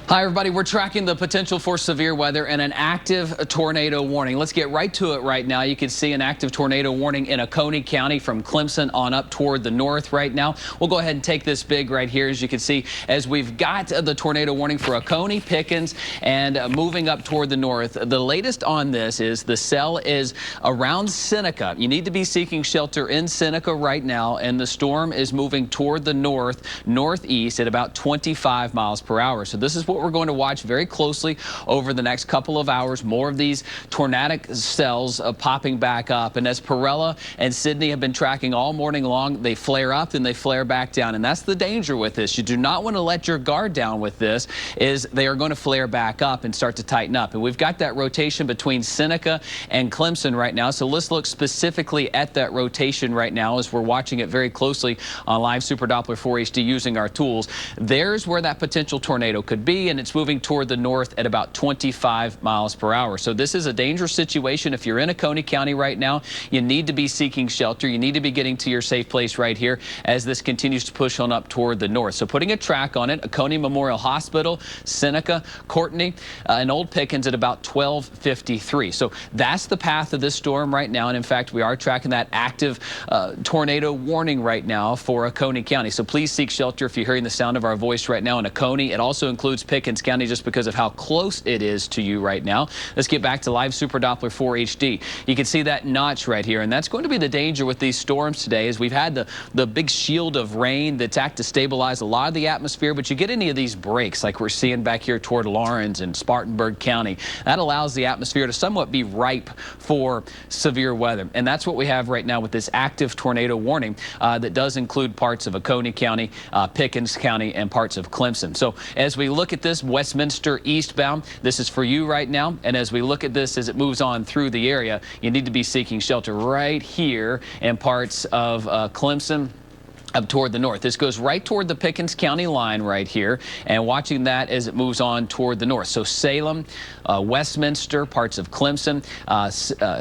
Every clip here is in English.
Hi, everybody. We're tracking the potential for severe weather and an active tornado warning. Let's get right to it right now. You can see an active tornado warning in Oconee County from Clemson on up toward the north right now. We'll go ahead and take this big right here, as you can see, as we've got the tornado warning for Oconee, Pickens, and moving up toward the north. The latest on this is the cell is around Seneca. You need to be seeking shelter in Seneca right now, and the storm is moving toward the northeast at about 25 miles per hour. So this is what we're going to watch very closely over the next couple of hours. More of these tornadic cells popping back up. And as Perella and Sydney have been tracking all morning long, they flare up and they flare back down. And that's the danger with this. You do not want to let your guard down with this, is they are going to flare back up and start to tighten up. And we've got that rotation between Seneca and Clemson right now. So let's look specifically at that rotation right now as we're watching it very closely on Live Super Doppler 4 HD using our tools. There's where that potential tornado could be, and it's moving toward the north at about 25 miles per hour. So this is a dangerous situation. If you're in Oconee County right now, you need to be seeking shelter. You need to be getting to your safe place right here as this continues to push on up toward the north. So putting a track on it, Oconee Memorial Hospital, Seneca, Courtney, and Old Pickens at about 12:53. So that's the path of this storm right now. And in fact, we are tracking that active tornado warning right now for Oconee County. So please seek shelter if you're hearing the sound of our voice right now in Oconee. It also includes Pickens County, just because of how close it is to you right now. Let's get back to Live Super Doppler 4 HD. You can see that notch right here, and that's going to be the danger with these storms today, is we've had the big shield of rain that's act to stabilize a lot of the atmosphere, but you get any of these breaks like we're seeing back here toward Lawrence and Spartanburg County. That allows the atmosphere to somewhat be ripe for severe weather, and that's what we have right now with this active tornado warning that does include parts of Oconee County, Pickens County, and parts of Clemson. So as we look at this Westminster eastbound, this is for you right now. And as we look at this as it moves on through the area, you need to be seeking shelter right here in parts of Clemson up toward the north. This goes right toward the Pickens County line right here, and watching that as it moves on toward the north. So Salem, Westminster, parts of Clemson,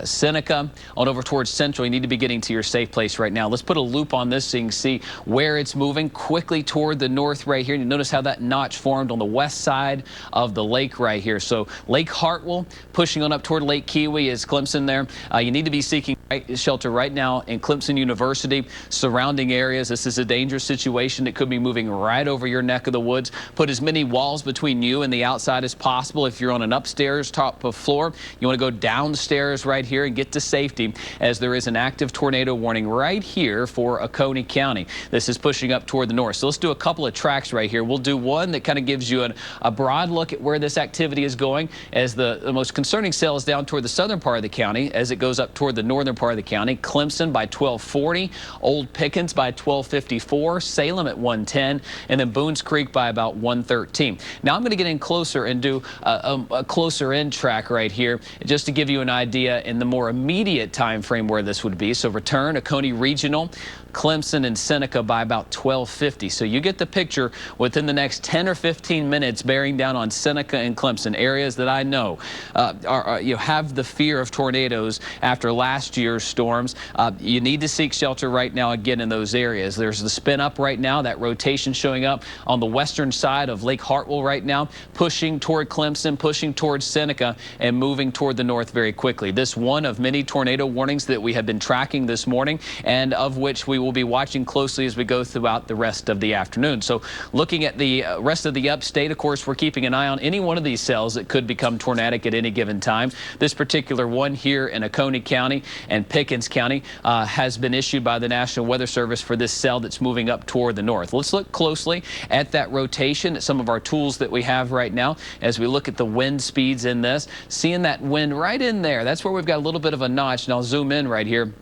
Seneca, on over towards Central. You need to be getting to your safe place right now. Let's put a loop on this so you can see where it's moving quickly toward the north right here. And you notice how that notch formed on the west side of the lake right here. So Lake Hartwell pushing on up toward Lake Kiwi is Clemson there. You need to be seeking shelter right now in Clemson University, surrounding areas. This is a dangerous situation. It could be moving right over your neck of the woods. Put as many walls between you and the outside as possible. If you're on an upstairs top of floor, you want to go downstairs right here and get to safety, as there is an active tornado warning right here for Oconee County. This is pushing up toward the north. So let's do a couple of tracks right here. We'll do one that kind of gives you a broad look at where this activity is going, as the most concerning cell is down toward the southern part of the county as it goes up toward the northern part of the county. Clemson by 1240, Old Pickens by 1254, Salem at 110, and then Boones Creek by about 113. Now I'm going to get in closer and do a closer in track right here, just to give you an idea in the more immediate time frame where this would be. So return Oconee Regional, Clemson, and Seneca by about 1250. So you get the picture within the next 10 or 15 minutes, bearing down on Seneca and Clemson, areas that I know have the fear of tornadoes after last year's storms. You need to seek shelter right now again in those areas. There's the spin up right now, that rotation showing up on the western side of Lake Hartwell right now, pushing toward Clemson, pushing towards Seneca, and moving toward the north very quickly. This one of many tornado warnings that we have been tracking this morning, and of which we will be watching closely as we go throughout the rest of the afternoon. So looking at the rest of the upstate, of course, we're keeping an eye on any one of these cells that could become tornadic at any given time. This particular one here in Oconee County and Pickens County has been issued by the National Weather Service for this cell that's moving up toward the north. Let's look closely at that rotation, at some of our tools that we have right now as we look at the wind speeds in this. Seeing that wind right in there, that's where we've got a little bit of a notch, and I'll zoom in right here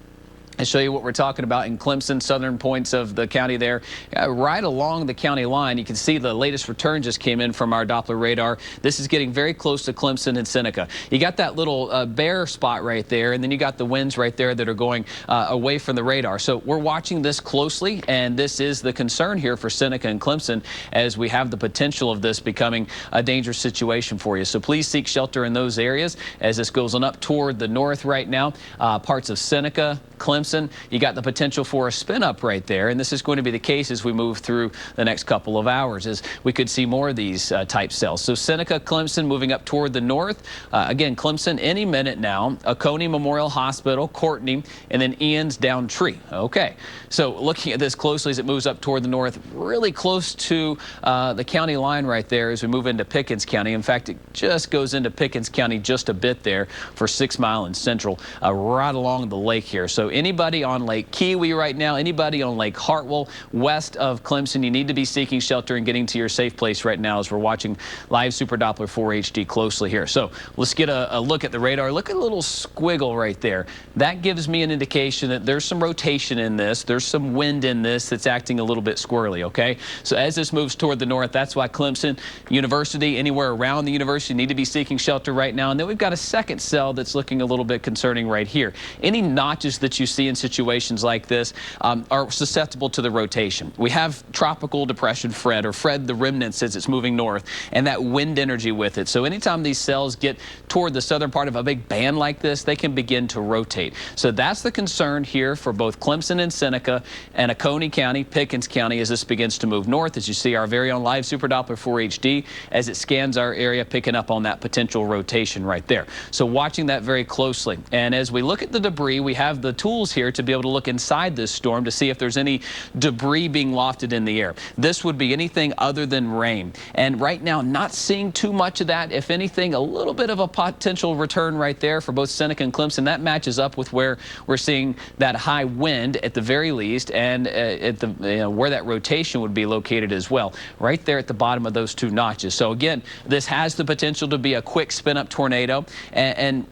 and show you what we're talking about in Clemson, southern points of the county there. Right along the county line, you can see the latest return just came in from our Doppler radar. This is getting very close to Clemson and Seneca. You got that little bare spot right there, and then you got the winds right there that are going away from the radar. So we're watching this closely, and this is the concern here for Seneca and Clemson, as we have the potential of this becoming a dangerous situation for you. So please seek shelter in those areas as this goes on up toward the north right now. Parts of Seneca, Clemson, Clemson, you got the potential for a spin up right there, and this is going to be the case as we move through the next couple of hours, as we could see more of these type cells. So Seneca, Clemson moving up toward the north. Again, Clemson any minute now. Oconee Memorial Hospital, Courtney, and then Ian's down Tree. Okay, so looking at this closely as it moves up toward the north, really close to the county line right there as we move into Pickens County. In fact, it just goes into Pickens County just a bit there for 6 Mile and Central, right along the lake here. So anybody on Lake Kiwi right now, anybody on Lake Hartwell, west of Clemson, you need to be seeking shelter and getting to your safe place right now as we're watching live Super Doppler 4 HD closely here. So let's get a look at the radar. Look at the little squiggle right there. That gives me an indication that there's some rotation in this. There's some wind in this that's acting a little bit squirrely, okay? So as this moves toward the north, that's why Clemson University, anywhere around the university, need to be seeking shelter right now. And then we've got a second cell that's looking a little bit concerning right here. Any notches that you see in situations like this are susceptible to the rotation. We have tropical depression Fred, or Fred the remnants as it's moving north, and that wind energy with it. So anytime these cells get toward the southern part of a big band like this, they can begin to rotate. So that's the concern here for both Clemson and Seneca and Oconee County, Pickens County, as this begins to move north, as you see our very own live Super Doppler 4 HD as it scans our area, picking up on that potential rotation right there. So watching that very closely. And as we look at the debris, we have the tools here to be able to look inside this storm to see if there's any debris being lofted in the air. This would be anything other than rain. And right now, not seeing too much of that. If anything, a little bit of a potential return right there for both Seneca and Clemson. That matches up with where we're seeing that high wind at the very least, and at the where that rotation would be located as well, right there at the bottom of those two notches. So again, this has the potential to be a quick spin-up tornado, and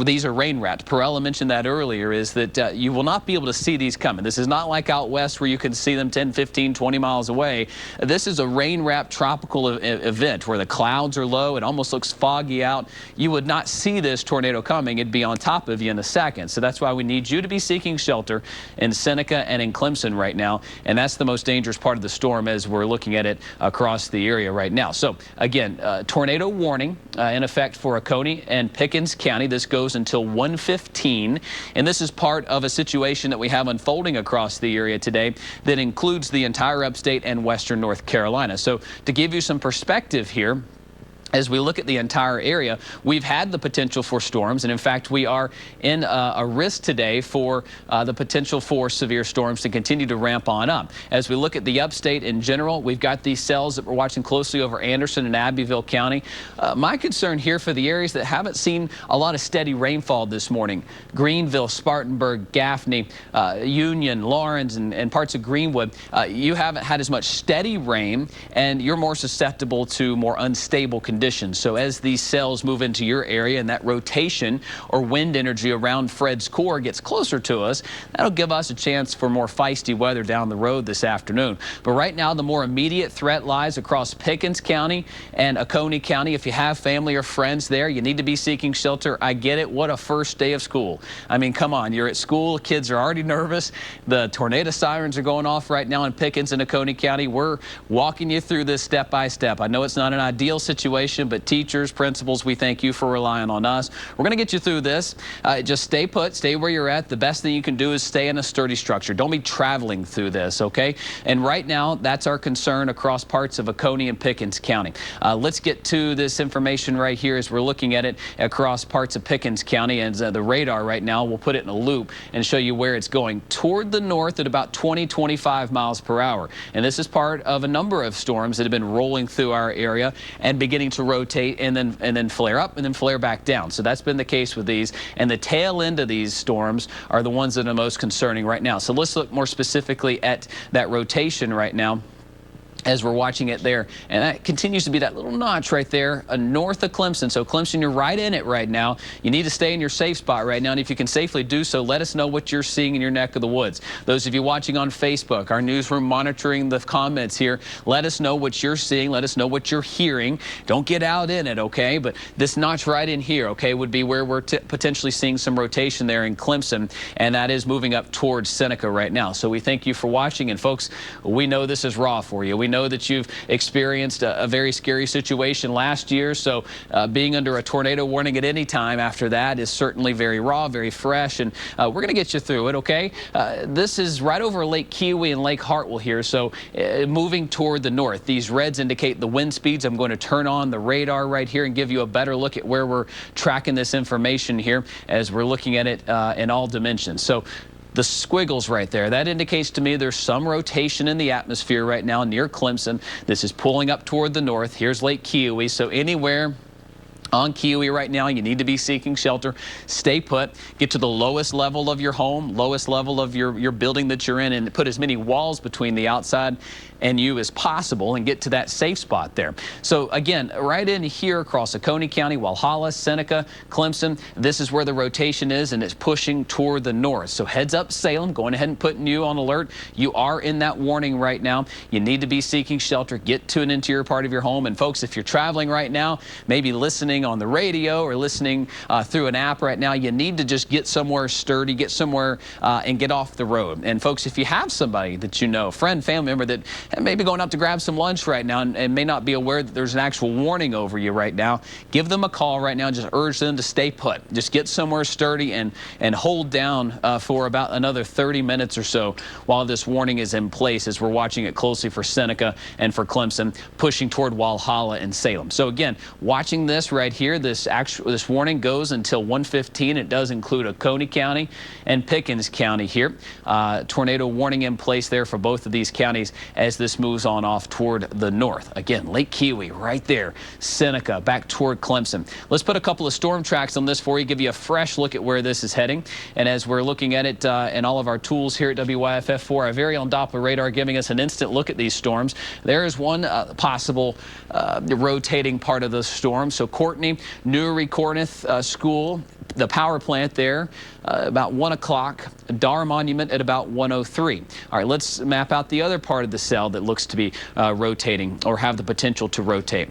these are rain wrapped. Perella mentioned that earlier, is that you will not be able to see these coming. This is not like out west where you can see them 10, 15, 20 miles away. This is a rain-wrapped tropical event where the clouds are low. It almost looks foggy out. You would not see this tornado coming. It'd be on top of you in a second. So that's why we need you to be seeking shelter in Seneca and in Clemson right now. And that's the most dangerous part of the storm as we're looking at it across the area right now. So again, tornado warning in effect for Oconee and Pickens County. This goes until 1:15, and this is part of a situation that we have unfolding across the area today that includes the entire upstate and western North Carolina. So to give you some perspective here, as we look at the entire area, we've had the potential for storms, and in fact, we are in a risk today for the potential for severe storms to continue to ramp on up. As we look at the upstate in general, we've got these cells that we're watching closely over Anderson and Abbeville County. My concern here for the areas that haven't seen a lot of steady rainfall this morning, Greenville, Spartanburg, Gaffney, Union, Lawrence, and parts of Greenwood, you haven't had as much steady rain, and you're more susceptible to more unstable conditions. So as these cells move into your area and that rotation or wind energy around Fred's core gets closer to us, that'll give us a chance for more feisty weather down the road this afternoon. But right now, the more immediate threat lies across Pickens County and Oconee County. If you have family or friends there, you need to be seeking shelter. I get it. What a first day of school. I mean, come on, you're at school. Kids are already nervous. The tornado sirens are going off right now in Pickens and Oconee County. We're walking you through this step by step. I know it's not an ideal situation, but teachers, principals, we thank you for relying on us. We're going to get you through this. Just stay put, stay where you're at. The best thing you can do is stay in a sturdy structure. Don't be traveling through this, okay? And right now, that's our concern across parts of Oconee and Pickens County. Let's get to this information right here as we're looking at it across parts of Pickens County. And the radar right now, we'll put it in a loop and show you where it's going. Toward the north at about 20, 25 miles per hour. And this is part of a number of storms that have been rolling through our area and beginning to rotate and then flare up and then flare back down. So that's been the case with these. And the tail end of these storms are the ones that are most concerning right now. So let's look more specifically at that rotation right now as we're watching it there. And that continues to be that little notch right there north of Clemson. So Clemson, you're right in it right now. You need to stay in your safe spot right now. And if you can safely do so, let us know what you're seeing in your neck of the woods. Those of you watching on Facebook, our newsroom monitoring the comments here, let us know what you're seeing. Let us know what you're hearing. Don't get out in it, okay? But this notch right in here, okay, would be where we're potentially seeing some rotation there in Clemson. And that is moving up towards Seneca right now. So we thank you for watching. And folks, we know this is raw for you. We know know that you've experienced a very scary situation last year, so being under a tornado warning at any time after that is certainly very raw, very fresh, and we're going to get you through it, okay? This is right over Lake Kiwi and Lake Hartwell here, so moving toward the north. These reds indicate the wind speeds. I'm going to turn on the radar right here and give you a better look at where we're tracking this information here as we're looking at it in all dimensions. So the squiggles right there, that indicates to me there's some rotation in the atmosphere right now near Clemson. This is pulling up toward the north. Here's Lake Kiwi, so anywhere on Kiwi right now, you need to be seeking shelter. Stay put. Get to the lowest level of your home, lowest level of your building that you're in, and put as many walls between the outside and you as possible and get to that safe spot there. So again, right in here across Oconee County, Walhalla, Seneca, Clemson, this is where the rotation is, and it's pushing toward the north. So heads up Salem, going ahead and putting you on alert. You are in that warning right now. You need to be seeking shelter. Get to an interior part of your home. And folks, if you're traveling right now, maybe listening on the radio or listening through an app right now, you need to just get somewhere sturdy, get somewhere and get off the road. And folks, if you have somebody that you know, friend, family member that may be going out to grab some lunch right now and may not be aware that there's an actual warning over you right now, give them a call right now. Just urge them to stay put. Just get somewhere sturdy and hold down for about another 30 minutes or so while this warning is in place, as we're watching it closely for Seneca and for Clemson, pushing toward Walhalla and Salem. So again, watching this right here, this warning goes until 1:15. It does include Oconee County and Pickens County here. Tornado warning in place there for both of these counties as this moves on off toward the north. Again, Lake Kiwi right there, Seneca back toward Clemson. Let's put a couple of storm tracks on this for you, give you a fresh look at where this is heading. And as we're looking at it in all of our tools here at WYFF4, our very own Doppler radar giving us an instant look at these storms. There is one possible rotating part of the storm. So Courtney, Newry Corneth School, the power plant there about 1 o'clock, Dar Monument at about 1:03. All right, let's map out the other part of the cell that looks to be rotating or have the potential to rotate.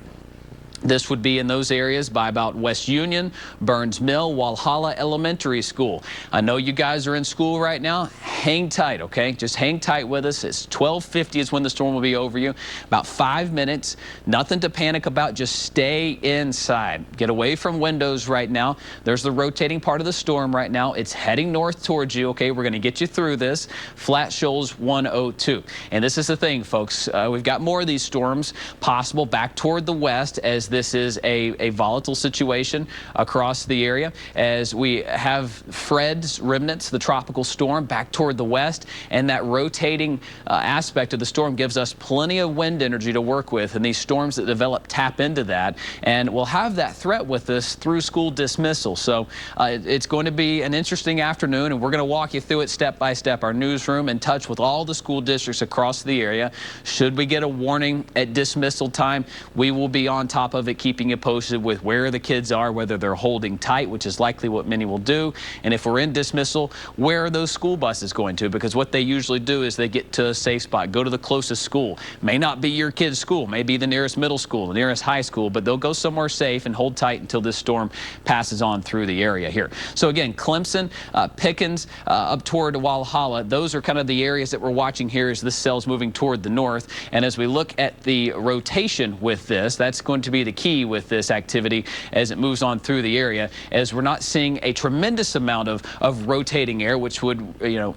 This would be in those areas by about West Union, Burns Mill, Walhalla Elementary School. I know you guys are in school right now. Hang tight, okay? Just hang tight with us. It's 12:50 is when the storm will be over you. About 5 minutes. Nothing to panic about. Just stay inside. Get away from windows right now. There's the rotating part of the storm right now. It's heading north towards you, okay? We're going to get you through this. Flat Shoals 102. And this is the thing, folks. We've got more of these storms possible back toward the west as this is a volatile situation across the area, as we have Fred's remnants, the tropical storm, back toward the west, and that rotating aspect of the storm gives us plenty of wind energy to work with, and these storms that develop tap into that, and we'll have that threat with us through school dismissal. So it's going to be an interesting afternoon, and we're going to walk you through it step by step. Our newsroom in touch with all the school districts across the area. Should we get a warning at dismissal time, we will be on top of it, keeping you posted with where the kids are, whether they're holding tight, which is likely what many will do, and if we're in dismissal, where are those school buses going to? Because what they usually do is they get to a safe spot, go to the closest school. May not be your kid's school, may be the nearest middle school, the nearest high school, but they'll go somewhere safe and hold tight until this storm passes on through the area here. So again, Clemson, Pickens, up toward Walhalla, those are kind of the areas that we're watching here as this cell's moving toward the north. And as we look at the rotation with this, that's going to be the key with this activity as it moves on through the area, as we're not seeing a tremendous amount of rotating air, which would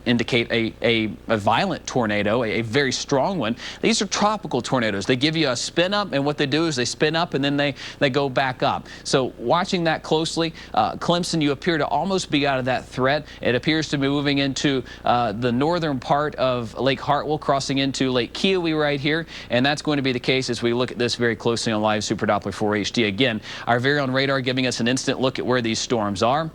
indicate a violent tornado, a very strong one. These are tropical tornadoes. They give you a spin up, and what they do is they spin up and then they go back up. So watching that closely, Clemson, you appear to almost be out of that threat. It appears to be moving into the northern part of Lake Hartwell, crossing into Lake Kiwi right here, and that's going to be the case as we look at this very closely on live Super Doppler 4 HD. Again, our very own radar giving us an instant look at where these storms are.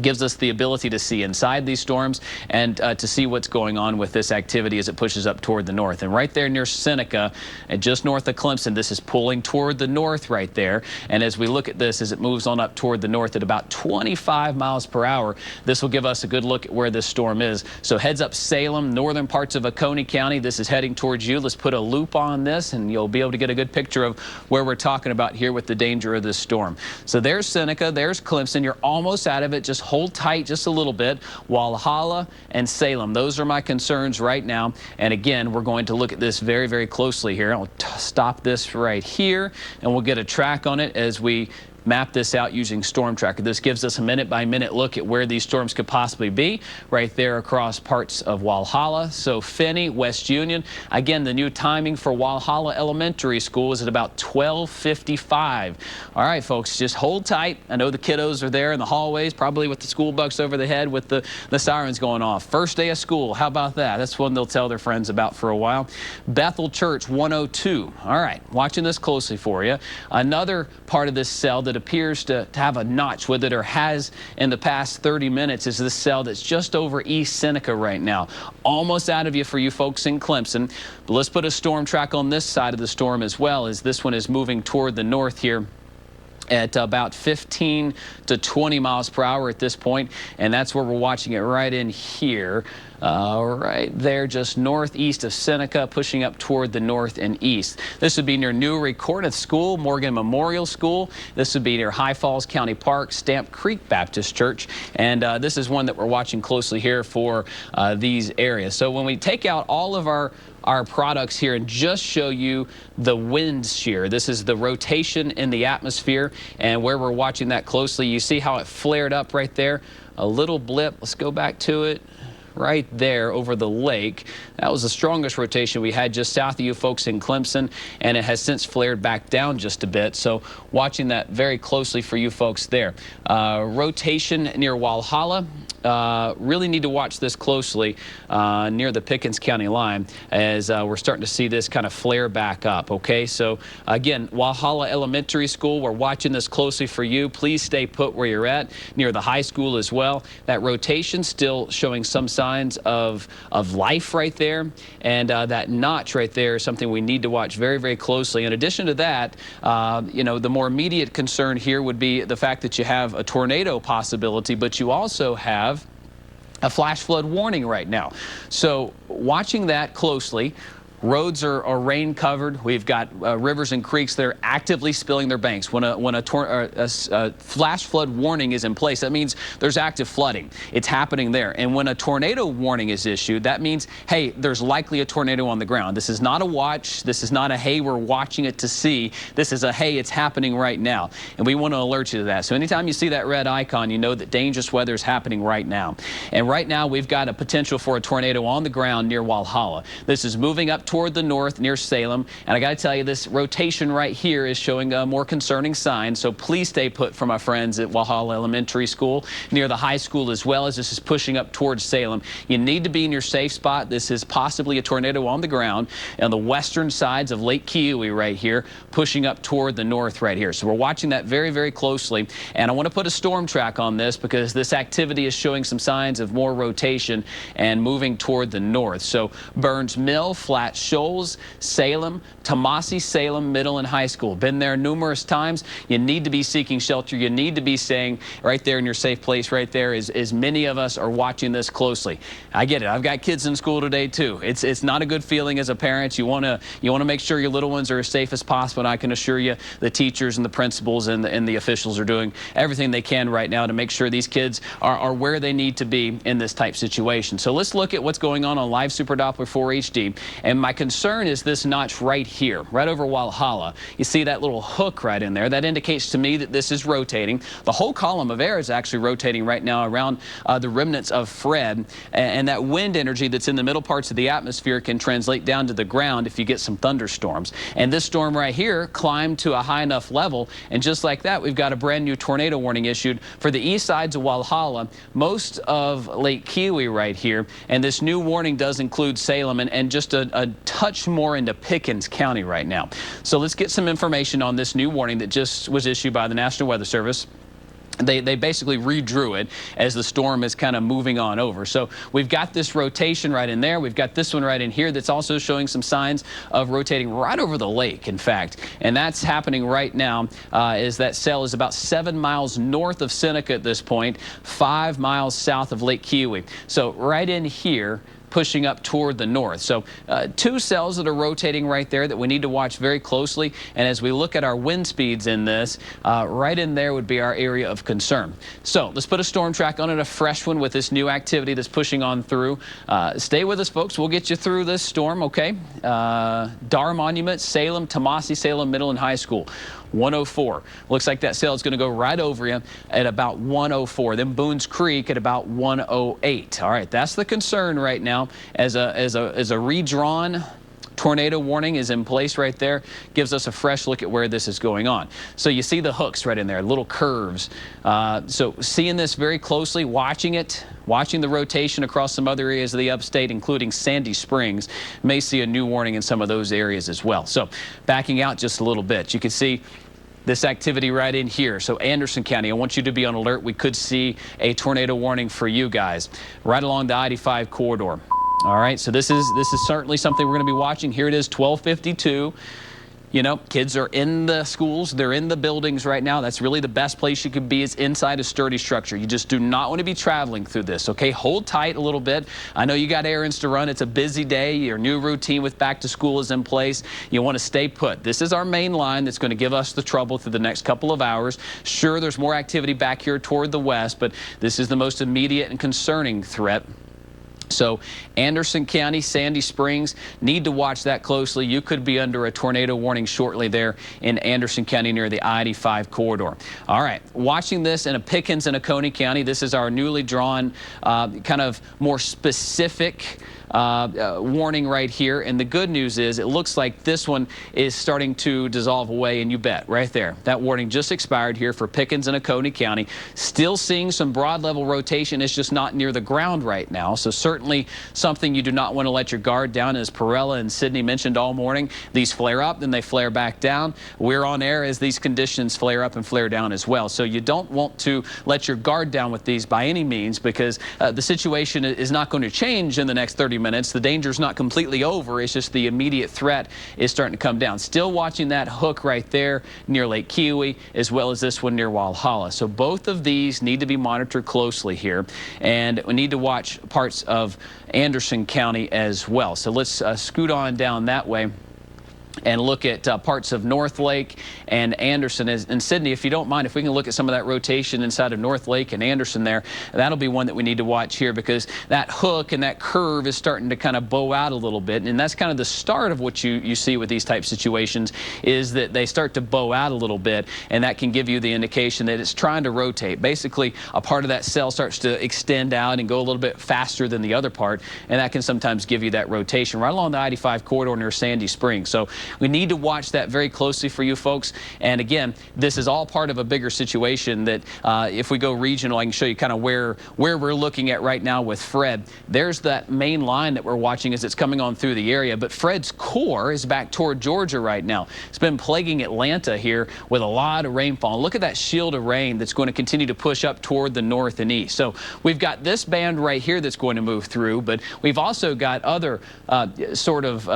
Gives us the ability to see inside these storms and to see what's going on with this activity as it pushes up toward the north. And right there near Seneca and just north of Clemson, this is pulling toward the north right there. And as we look at this, as it moves on up toward the north at about 25 miles per hour, this will give us a good look at where this storm is. So heads up Salem, northern parts of Oconee County. This is heading towards you. Let's put a loop on this and you'll be able to get a good picture of where we're talking about here with the danger of this storm. So there's Seneca, there's Clemson. You're almost out of it, just just hold tight just a little bit. Walhalla and Salem, those are my concerns right now. And again, we're going to look at this very, very closely here. I'll stop this right here, and we'll get a track on it as we map this out using Storm Tracker. This gives us a minute-by-minute look at where these storms could possibly be right there across parts of Walhalla. So Finney, West Union. Again, the new timing for Walhalla Elementary School is at about 12:55. All right, folks, just hold tight. I know the kiddos are there in the hallways, probably with the school bucks over the head with the sirens going off. First day of school, how about that? That's one they'll tell their friends about for a while. Bethel Church, 102. All right, watching this closely for you. Another part of this cell that appears to have a notch with it, or has in the past 30 minutes, is this cell that's just over East Seneca right now. Almost out of you for you folks in Clemson. But let's put a storm track on this side of the storm as well, as this one is moving toward the north here at about 15 to 20 miles per hour at this point, and that's where we're watching it right in here. Right there, just northeast of Seneca, pushing up toward the north and east. This would be near Newry Corinth School, Morgan Memorial School. This would be near High Falls County Park, Stamp Creek Baptist Church. And this is one that we're watching closely here for these areas. So when we take out all of our products here and just show you the wind shear, this is the rotation in the atmosphere, and where we're watching that closely, you see how it flared up right there, a little blip. Let's go back to it. Right there over the lake. That was the strongest rotation we had just south of you folks in Clemson, and it has since flared back down just a bit. So watching that very closely for you folks there. Rotation near Walhalla. Really need to watch this closely near the Pickens County line, as we're starting to see this kind of flare back up. Okay, so again, Walhalla Elementary School, we're watching this closely for you. Please stay put where you're at, near the high school as well. That rotation still showing some signs of life right there, and that notch right there is something we need to watch very, very closely. In addition to that, you know, the more immediate concern here would be the fact that you have a tornado possibility, but you also have a flash flood warning right now. So watching that closely. Roads are rain covered. We've got rivers and creeks that are actively spilling their banks. When a flash flood warning is in place, that means there's active flooding. It's happening there. And when a tornado warning is issued, that means, hey, there's likely a tornado on the ground. This is not a watch. This is not a, hey, we're watching it to see. This is a, hey, it's happening right now. And we want to alert you to that. So anytime you see that red icon, you know that dangerous weather is happening right now. And right now, we've got a potential for a tornado on the ground near Walhalla. This is moving up toward the north near Salem, and I got to tell you, this rotation right here is showing a more concerning sign. So please stay put for my friends at Walhalla Elementary School, near the high school as well, as this is pushing up towards Salem. You need to be in your safe spot. This is possibly a tornado on the ground on the western sides of Lake Keowee right here, pushing up toward the north right here. So we're watching that very, very closely, and I want to put a storm track on this because this activity is showing some signs of more rotation and moving toward the north. So Burns Mill, Flat Shoals, Salem, Tomasi, Salem Middle and High School. Been there numerous times. You need to be seeking shelter. You need to be staying right there in your safe place right there, as many of us are watching this closely. I get it. I've got kids in school today too. It's not a good feeling as a parent. You want to make sure your little ones are as safe as possible, and I can assure you the teachers and the principals and the officials are doing everything they can right now to make sure these kids are where they need to be in this type situation. So let's look at what's going on Live Super Doppler 4 HD, and my concern is this notch right here, right over Walhalla. You see that little hook right in there? That indicates to me that this is rotating. The whole column of air is actually rotating right now around the remnants of Fred, and that wind energy that's in the middle parts of the atmosphere can translate down to the ground if you get some thunderstorms. And this storm right here climbed to a high enough level, and just like that, we've got a brand new tornado warning issued for the east sides of Walhalla, most of Lake Keowee right here, and this new warning does include Salem and just a touch more into Pickens County right now. So let's get some information on this new warning that just was issued by the National Weather Service. They basically redrew it as the storm is kind of moving on over. So we've got this rotation right in there. We've got this one right in here that's also showing some signs of rotating right over the lake, in fact. And that's happening right now as that cell is about 7 miles north of Seneca at this point, 5 miles south of Lake Keowee. So right in here, pushing up toward the north. So two cells that are rotating right there that we need to watch very closely. And as we look at our wind speeds in this, right in there would be our area of concern. So let's put a storm track on it, a fresh one with this new activity that's pushing on through. Stay with us, folks. We'll get you through this storm, okay? Dar Monument, Salem, Tomasi, Salem Middle and High School. 104. Looks like that cell is going to go right over you at about 104. Then Boones Creek at about 108. All right, that's the concern right now as a redrawn tornado warning is in place right there. Gives us a fresh look at where this is going on. So you see the hooks right in there, little curves. So seeing this very closely, watching it, watching the rotation across some other areas of the upstate, including Sandy Springs, may see a new warning in some of those areas as well. So backing out just a little bit, you can see this activity right in here. So Anderson County, I want you to be on alert. We could see a tornado warning for you guys right along the I-85 corridor. All right, so this is certainly something we're going to be watching. Here it is, 12:52. You know, kids are in the schools, they're in the buildings right now. That's really the best place you could be, is inside a sturdy structure. You just do not want to be traveling through this, okay? Hold tight a little bit. I know you got errands to run. It's a busy day. Your new routine with back to school is in place. You want to stay put. This is our main line that's going to give us the trouble through the next couple of hours. Sure, there's more activity back here toward the west, but this is the most immediate and concerning threat. So Anderson County, Sandy Springs, need to watch that closely. You could be under a tornado warning shortly there in Anderson County near the I-85 corridor. All right, watching this in a Pickens and Oconee County. This is our newly drawn kind of more specific warning right here. And the good news is it looks like this one is starting to dissolve away, and you bet, right there. That warning just expired here for Pickens and Oconee County. Still seeing some broad level rotation. It's just not near the ground right now. So certainly something you do not want to let your guard down. As Perella and Sydney mentioned all morning, these flare up, then they flare back down. We're on air as these conditions flare up and flare down as well. So you don't want to let your guard down with these by any means, because the situation is not going to change in the next 30 minutes. The danger's not completely over. It's just the immediate threat is starting to come down. Still watching that hook right there near Lake Kiwi, as well as this one near Walhalla. So both of these need to be monitored closely here, and we need to watch parts of Anderson County as well. So let's scoot on down that way and look at parts of North Lake and Anderson. And Sydney, if you don't mind, if we can look at some of that rotation inside of North Lake and Anderson there, that'll be one that we need to watch here, because that hook and that curve is starting to kind of bow out a little bit. And that's kind of the start of what you see with these type situations, is that they start to bow out a little bit, and that can give you the indication that it's trying to rotate. Basically, a part of that cell starts to extend out and go a little bit faster than the other part, and that can sometimes give you that rotation right along the I-85 corridor near Sandy Springs. So we need to watch that very closely for you folks. And again, this is all part of a bigger situation that if we go regional, I can show you kind of where we're looking at right now with Fred. There's that main line that we're watching as it's coming on through the area. But Fred's core is back toward Georgia right now. It's been plaguing Atlanta here with a lot of rainfall. Look at that shield of rain that's going to continue to push up toward the north and east. So we've got this band right here that's going to move through, but we've also got other sort of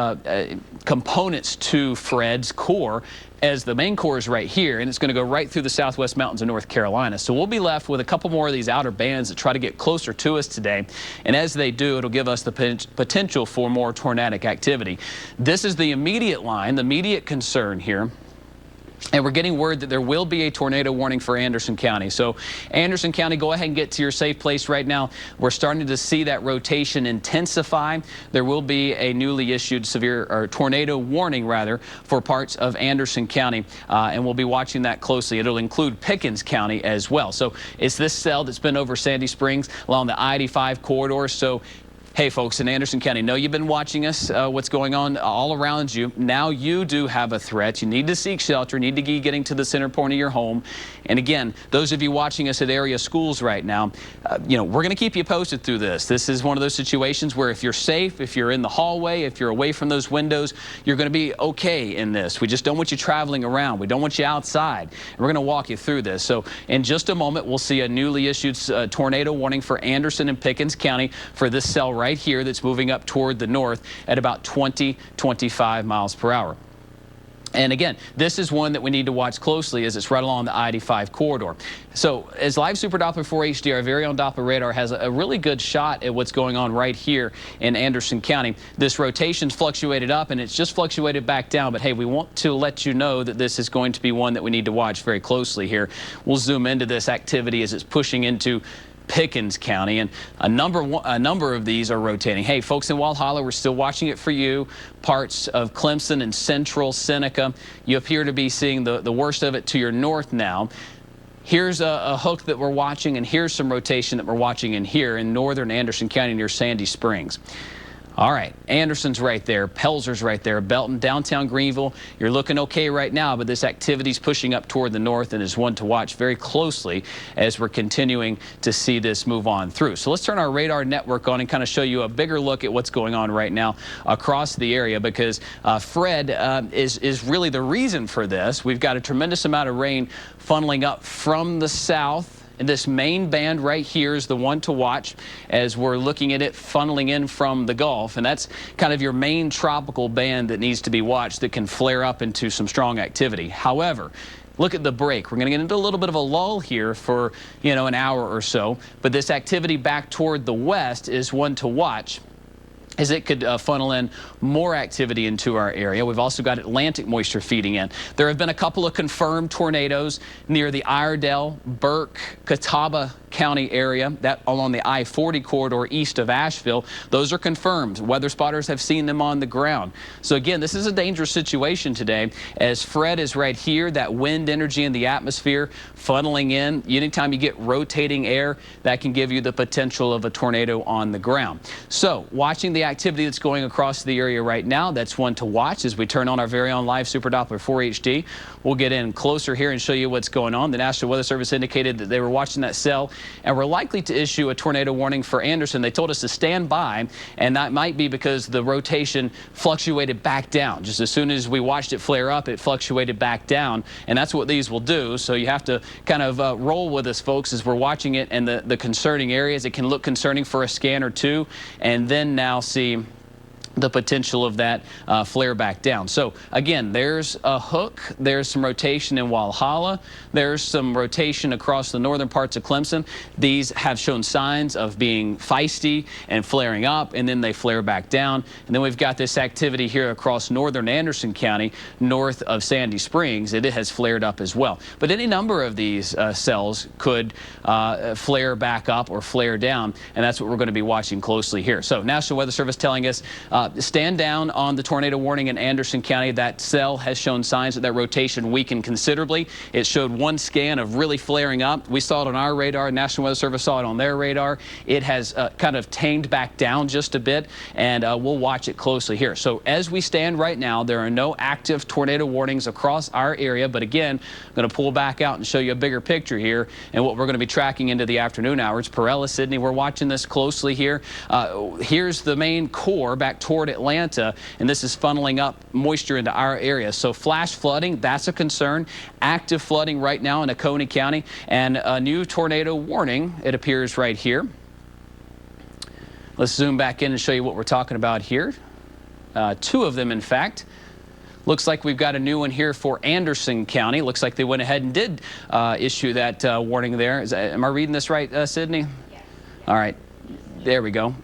components to Fred's core, as the main core is right here, and it's going to go right through the southwest mountains of North Carolina. So we'll be left with a couple more of these outer bands that try to get closer to us today. And as they do, it'll give us the potential for more tornadic activity. This is the immediate line, the immediate concern here. And we're getting word that there will be a tornado warning for Anderson County. So Anderson County, go ahead and get to your safe place right now. We're starting to see that rotation intensify. There will be a newly issued tornado warning rather for parts of Anderson County, and we'll be watching that closely. It'll include Pickens County as well. So it's this cell that's been over Sandy Springs along the I-85 corridor. So hey, folks, in Anderson County, know you've been watching us, what's going on all around you. Now you do have a threat. You need to seek shelter, need to be getting to the center point of your home. And again, those of you watching us at area schools right now, you know, we're going to keep you posted through this. This is one of those situations where if you're safe, if you're in the hallway, if you're away from those windows, you're going to be okay in this. We just don't want you traveling around. We don't want you outside. And we're going to walk you through this. So in just a moment, we'll see a newly issued tornado warning for Anderson and Pickens County for this cell right here that's moving up toward the north at about 20-25 miles per hour. And again, this is one that we need to watch closely as it's right along the I-85 corridor. So as Live Super Doppler 4 HD, our very own Doppler radar has a really good shot at what's going on right here in Anderson County. This rotation's fluctuated up and it's just fluctuated back down. But hey, we want to let you know that this is going to be one that we need to watch very closely here. We'll zoom into this activity as it's pushing into Pickens County, and a number of these are rotating. Hey, folks in Walhalla, we're still watching it for you. Parts of Clemson and central Seneca, you appear to be seeing the worst of it to your north now. Here's a hook that we're watching, and here's some rotation that we're watching in here in northern Anderson County near Sandy Springs. All right, Anderson's right there, Pelzer's right there, Belton, downtown Greenville. You're looking okay right now, but this activity's pushing up toward the north and is one to watch very closely as we're continuing to see this move on through. So let's turn our radar network on and kind of show you a bigger look at what's going on right now across the area, because Fred is really the reason for this. We've got a tremendous amount of rain funneling up from the south. And this main band right here is the one to watch as we're looking at it funneling in from the Gulf. And that's kind of your main tropical band that needs to be watched that can flare up into some strong activity. However, look at the break. We're going to get into a little bit of a lull here for, an hour or so. But this activity back toward the west is one to watch, as it could funnel in more activity into our area. We've also got Atlantic moisture feeding in. There have been a couple of confirmed tornadoes near the Iredell, Burke, Catawba County area, that along the I-40 corridor east of Asheville. Those are confirmed. Weather spotters have seen them on the ground. So again, this is a dangerous situation today as Fred is right here, that wind energy in the atmosphere funneling in. Anytime you get rotating air, that can give you the potential of a tornado on the ground. So watching the activity that's going across the area right now, that's one to watch as we turn on our very own Live Super Doppler 4 HD. We'll get in closer here and show you what's going on. The National Weather Service indicated that they were watching that cell and we're likely to issue a tornado warning for Anderson. They told us to stand by, and that might be because the rotation fluctuated back down. Just as soon as we watched it flare up, it fluctuated back down, and that's what these will do. So you have to kind of roll with us, folks, as we're watching it, and the concerning areas. It can look concerning for a scan or two, and then now see the potential of that flare back down. So again, there's a hook, there's some rotation in Walhalla, there's some rotation across the northern parts of Clemson. These have shown signs of being feisty and flaring up, and then they flare back down. And then we've got this activity here across northern Anderson County, north of Sandy Springs. It has flared up as well. But any number of these cells could flare back up or flare down, and that's what we're going to be watching closely here. So National Weather Service telling us stand down on the tornado warning in Anderson County. That cell has shown signs that rotation weakened considerably. It showed one scan of really flaring up. We saw it on our radar. National Weather Service saw it on their radar. It has kind of tamed back down just a bit, and we'll watch it closely here. So as we stand right now, there are no active tornado warnings across our area. But again, I'm going to pull back out and show you a bigger picture here and what we're going to be tracking into the afternoon hours. Perella, Sydney, we're watching this closely here. Here's the main core back toward Atlanta, and this is funneling up moisture into our area. So flash flooding, that's a concern. Active flooding right now in Oconee County, and a new tornado warning, it appears right here. Let's zoom back in and show you what we're talking about here. Two of them, in fact. Looks like we've got a new one here for Anderson County. Looks like they went ahead and did issue that warning there. Am I reading this right, Sydney? Yeah. All right, there we go.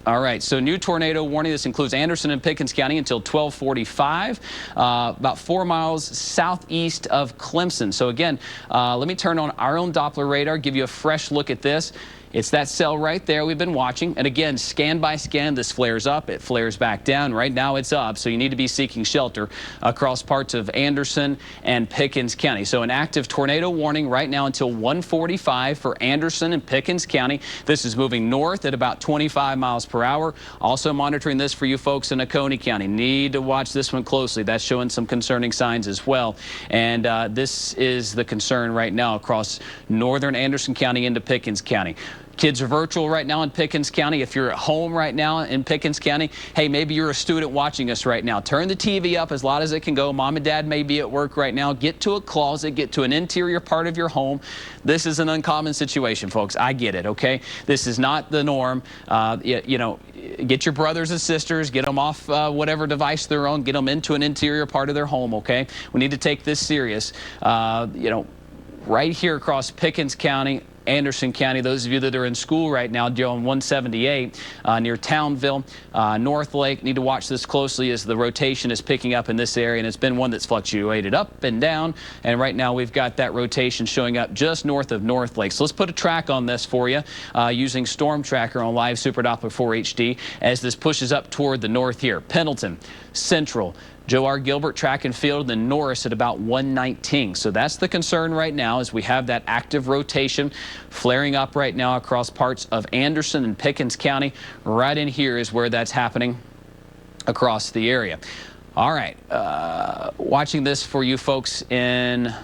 All right, so new tornado warning. This includes Anderson and Pickens County until 12:45, about 4 miles southeast of Clemson. So again, let me turn on our own Doppler radar, give you a fresh look at this. It's that cell right there we've been watching. And again, scan by scan, this flares up, it flares back down. Right now it's up, so you need to be seeking shelter across parts of Anderson and Pickens County. So an active tornado warning right now until 1:45 for Anderson and Pickens County. This is moving north at about 25 miles per hour. Also monitoring this for you folks in Oconee County. Need to watch this one closely. That's showing some concerning signs as well. And this is the concern right now across northern Anderson County into Pickens County. Kids are virtual right now in Pickens County. If you're at home right now in Pickens County, hey, maybe you're a student watching us right now. Turn the TV up as loud as it can go. Mom and dad may be at work right now. Get to a closet, get to an interior part of your home. This is an uncommon situation, folks. I get it, okay? This is not the norm. You know, get your brothers and sisters, get them off whatever device they're on, get them into an interior part of their home, okay? We need to take this serious. You know, right here across Pickens County, Anderson County, those of you that are in school right now, on 178 near Townville, North Lake, need to watch this closely as the rotation is picking up in this area, and it's been one that's fluctuated up and down, and right now we've got that rotation showing up just north of North Lake. So let's put a track on this for you using Storm Tracker on Live Super Doppler 4 HD as this pushes up toward the north here. Pendleton, Central, Joe R. Gilbert, track and field, and Norris at about 119. So that's the concern right now, as we have that active rotation flaring up right now across parts of Anderson and Pickens County. Right in here is where that's happening across the area. All right, watching this for you folks in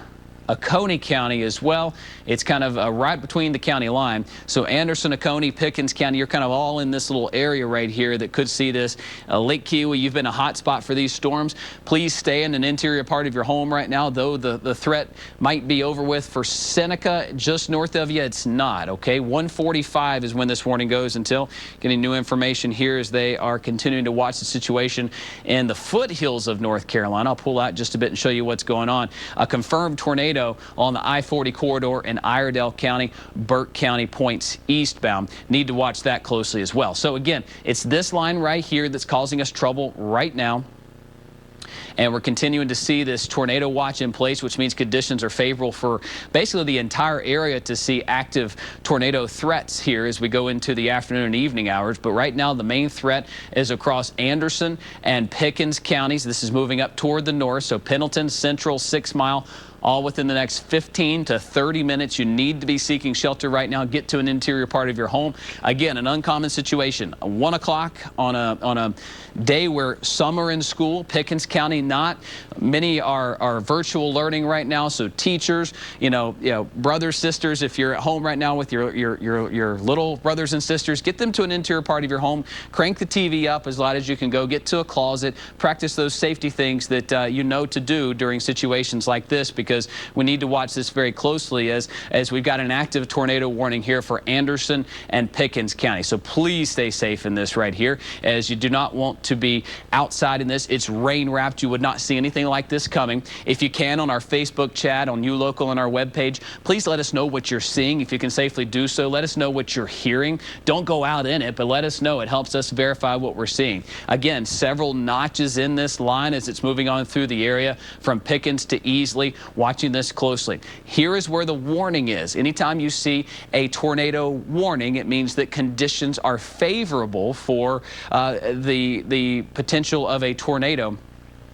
Oconee County as well. It's kind of right between the county line. So Anderson, Oconee, Pickens County, you're kind of all in this little area right here that could see this. Lake Kiowa, you've been a hot spot for these storms. Please stay in an interior part of your home right now, though the threat might be over with. For Seneca, just north of you, it's not, okay? 1:45 is when this warning goes until. Getting new information here as they are continuing to watch the situation in the foothills of North Carolina. I'll pull out just a bit and show you what's going on. A confirmed tornado on the I-40 corridor in Iredell County, Burke County points eastbound. Need to watch that closely as well. So again, it's this line right here that's causing us trouble right now. And we're continuing to see this tornado watch in place, which means conditions are favorable for basically the entire area to see active tornado threats here as we go into the afternoon and evening hours. But right now, the main threat is across Anderson and Pickens counties. This is moving up toward the north. So Pendleton, Central, 6 Mile, all within the next 15 to 30 minutes. You need to be seeking shelter right now. Get to an interior part of your home. Again, an uncommon situation. 1 o'clock on a day where some are in school, Pickens County not. Many are virtual learning right now. So teachers, you know, brothers, sisters, if you're at home right now with your little brothers and sisters, get them to an interior part of your home. Crank the TV up as loud as you can go. Get to a closet. Practice those safety things that you know to do during situations like this, because we need to watch this very closely as we've got an active tornado warning here for Anderson and Pickens County. So please stay safe in this right here, as you do not want to be outside in this. It's rain wrapped. You would not see anything like this coming. If you can, on our Facebook chat, on ULocal, on our webpage, please let us know what you're seeing. If you can safely do so, let us know what you're hearing. Don't go out in it, but let us know. It helps us verify what we're seeing. Again, several notches in this line as it's moving on through the area from Pickens to Easley. Watching this closely. Here is where the warning is. Anytime you see a tornado warning, it means that conditions are favorable for the potential of a tornado.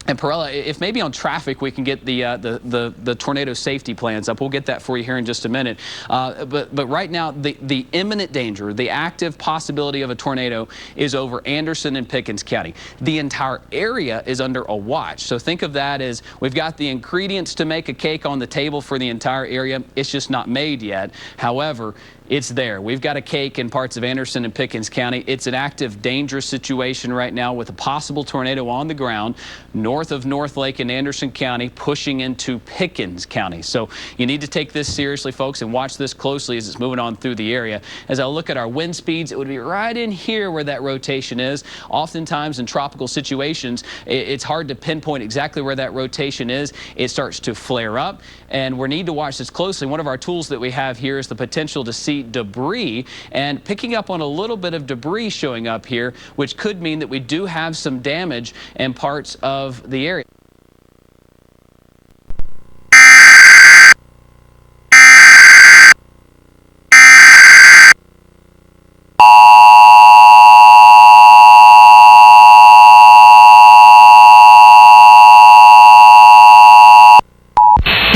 And Perella, if maybe on traffic we can get the tornado safety plans up, we'll get that for you here in just a minute. But right now, the imminent danger, the active possibility of a tornado is over Anderson and Pickens County. The entire area is under a watch. So think of that as we've got the ingredients to make a cake on the table for the entire area. It's just not made yet. However, it's there. We've got a cake in parts of Anderson and Pickens County. It's an active, dangerous situation right now with a possible tornado on the ground north of North Lake in Anderson County, pushing into Pickens County. So you need to take this seriously, folks, and watch this closely as it's moving on through the area. As I look at our wind speeds, it would be right in here where that rotation is. Oftentimes in tropical situations, it's hard to pinpoint exactly where that rotation is. It starts to flare up, and we need to watch this closely. One of our tools that we have here is the potential to see debris, and picking up on a little bit of debris showing up here, which could mean that we do have some damage in parts of the area.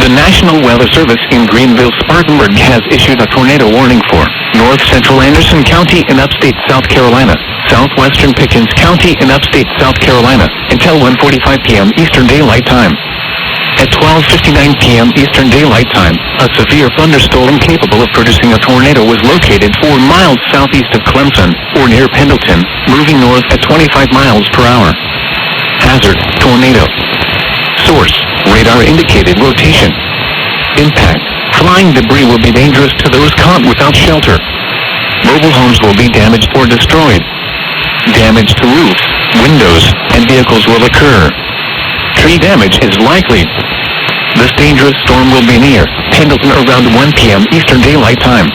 The National Weather Service in Greenville-Spartanburg has issued a tornado warning for north central Anderson County in upstate South Carolina, southwestern Pickens County in upstate South Carolina until 1:45 p.m. Eastern Daylight Time. At 12:59 p.m. Eastern Daylight Time, a severe thunderstorm capable of producing a tornado was located 4 miles southeast of Clemson, or near Pendleton, moving north at 25 miles per hour. Hazard, tornado. Source, radar indicated rotation. Impact, flying debris will be dangerous to those caught without shelter. Mobile homes will be damaged or destroyed. Damage to roofs, windows, and vehicles will occur. Tree damage is likely. This dangerous storm will be near Pendleton around 1 p.m. Eastern Daylight Time.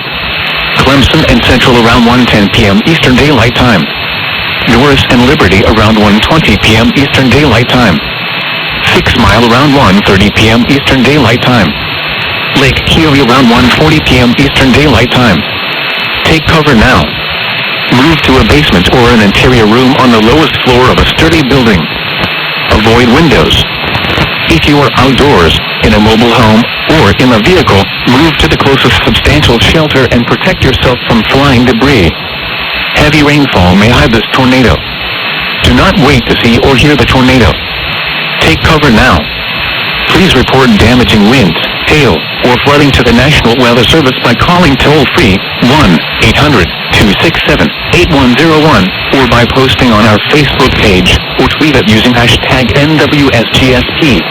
Clemson and Central around 1:10 p.m. Eastern Daylight Time. Norris and Liberty around 1:20 p.m. Eastern Daylight Time. 6 Mile around 1:30 p.m. Eastern Daylight Time. Lake Healy around 1:40 p.m. Eastern Daylight Time. Take cover now. Move to a basement or an interior room on the lowest floor of a sturdy building. Avoid windows. If you are outdoors, in a mobile home, or in a vehicle, move to the closest substantial shelter and protect yourself from flying debris. Heavy rainfall may hide this tornado. Do not wait to see or hear the tornado. Take cover now. Please report damaging winds, hail, or flooding to the National Weather Service by calling toll-free 1-800-267-8101 or by posting on our Facebook page or tweet it using hashtag NWSGSP.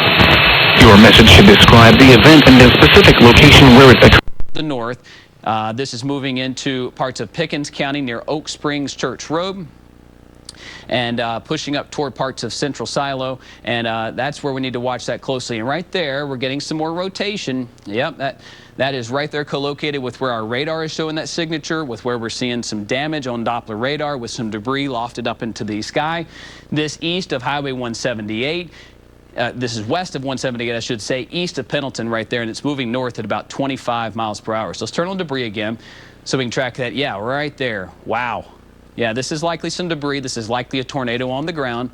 Your message should describe the event and the specific location where it occurred. The north. This is moving into parts of Pickens County near Oak Springs Church Road and pushing up toward parts of Central Silo, and that's where we need to watch that closely. And right there, we're getting some more rotation. Yep, that is right there co-located with where our radar is showing that signature, with where we're seeing some damage on Doppler radar with some debris lofted up into the sky. This east of Highway 178. This is west of 178, I should say, east of Pendleton right there, and it's moving north at about 25 miles per hour. So let's turn on debris again so we can track that. Yeah, right there. Wow. Yeah, this is likely some debris. This is likely a tornado on the ground.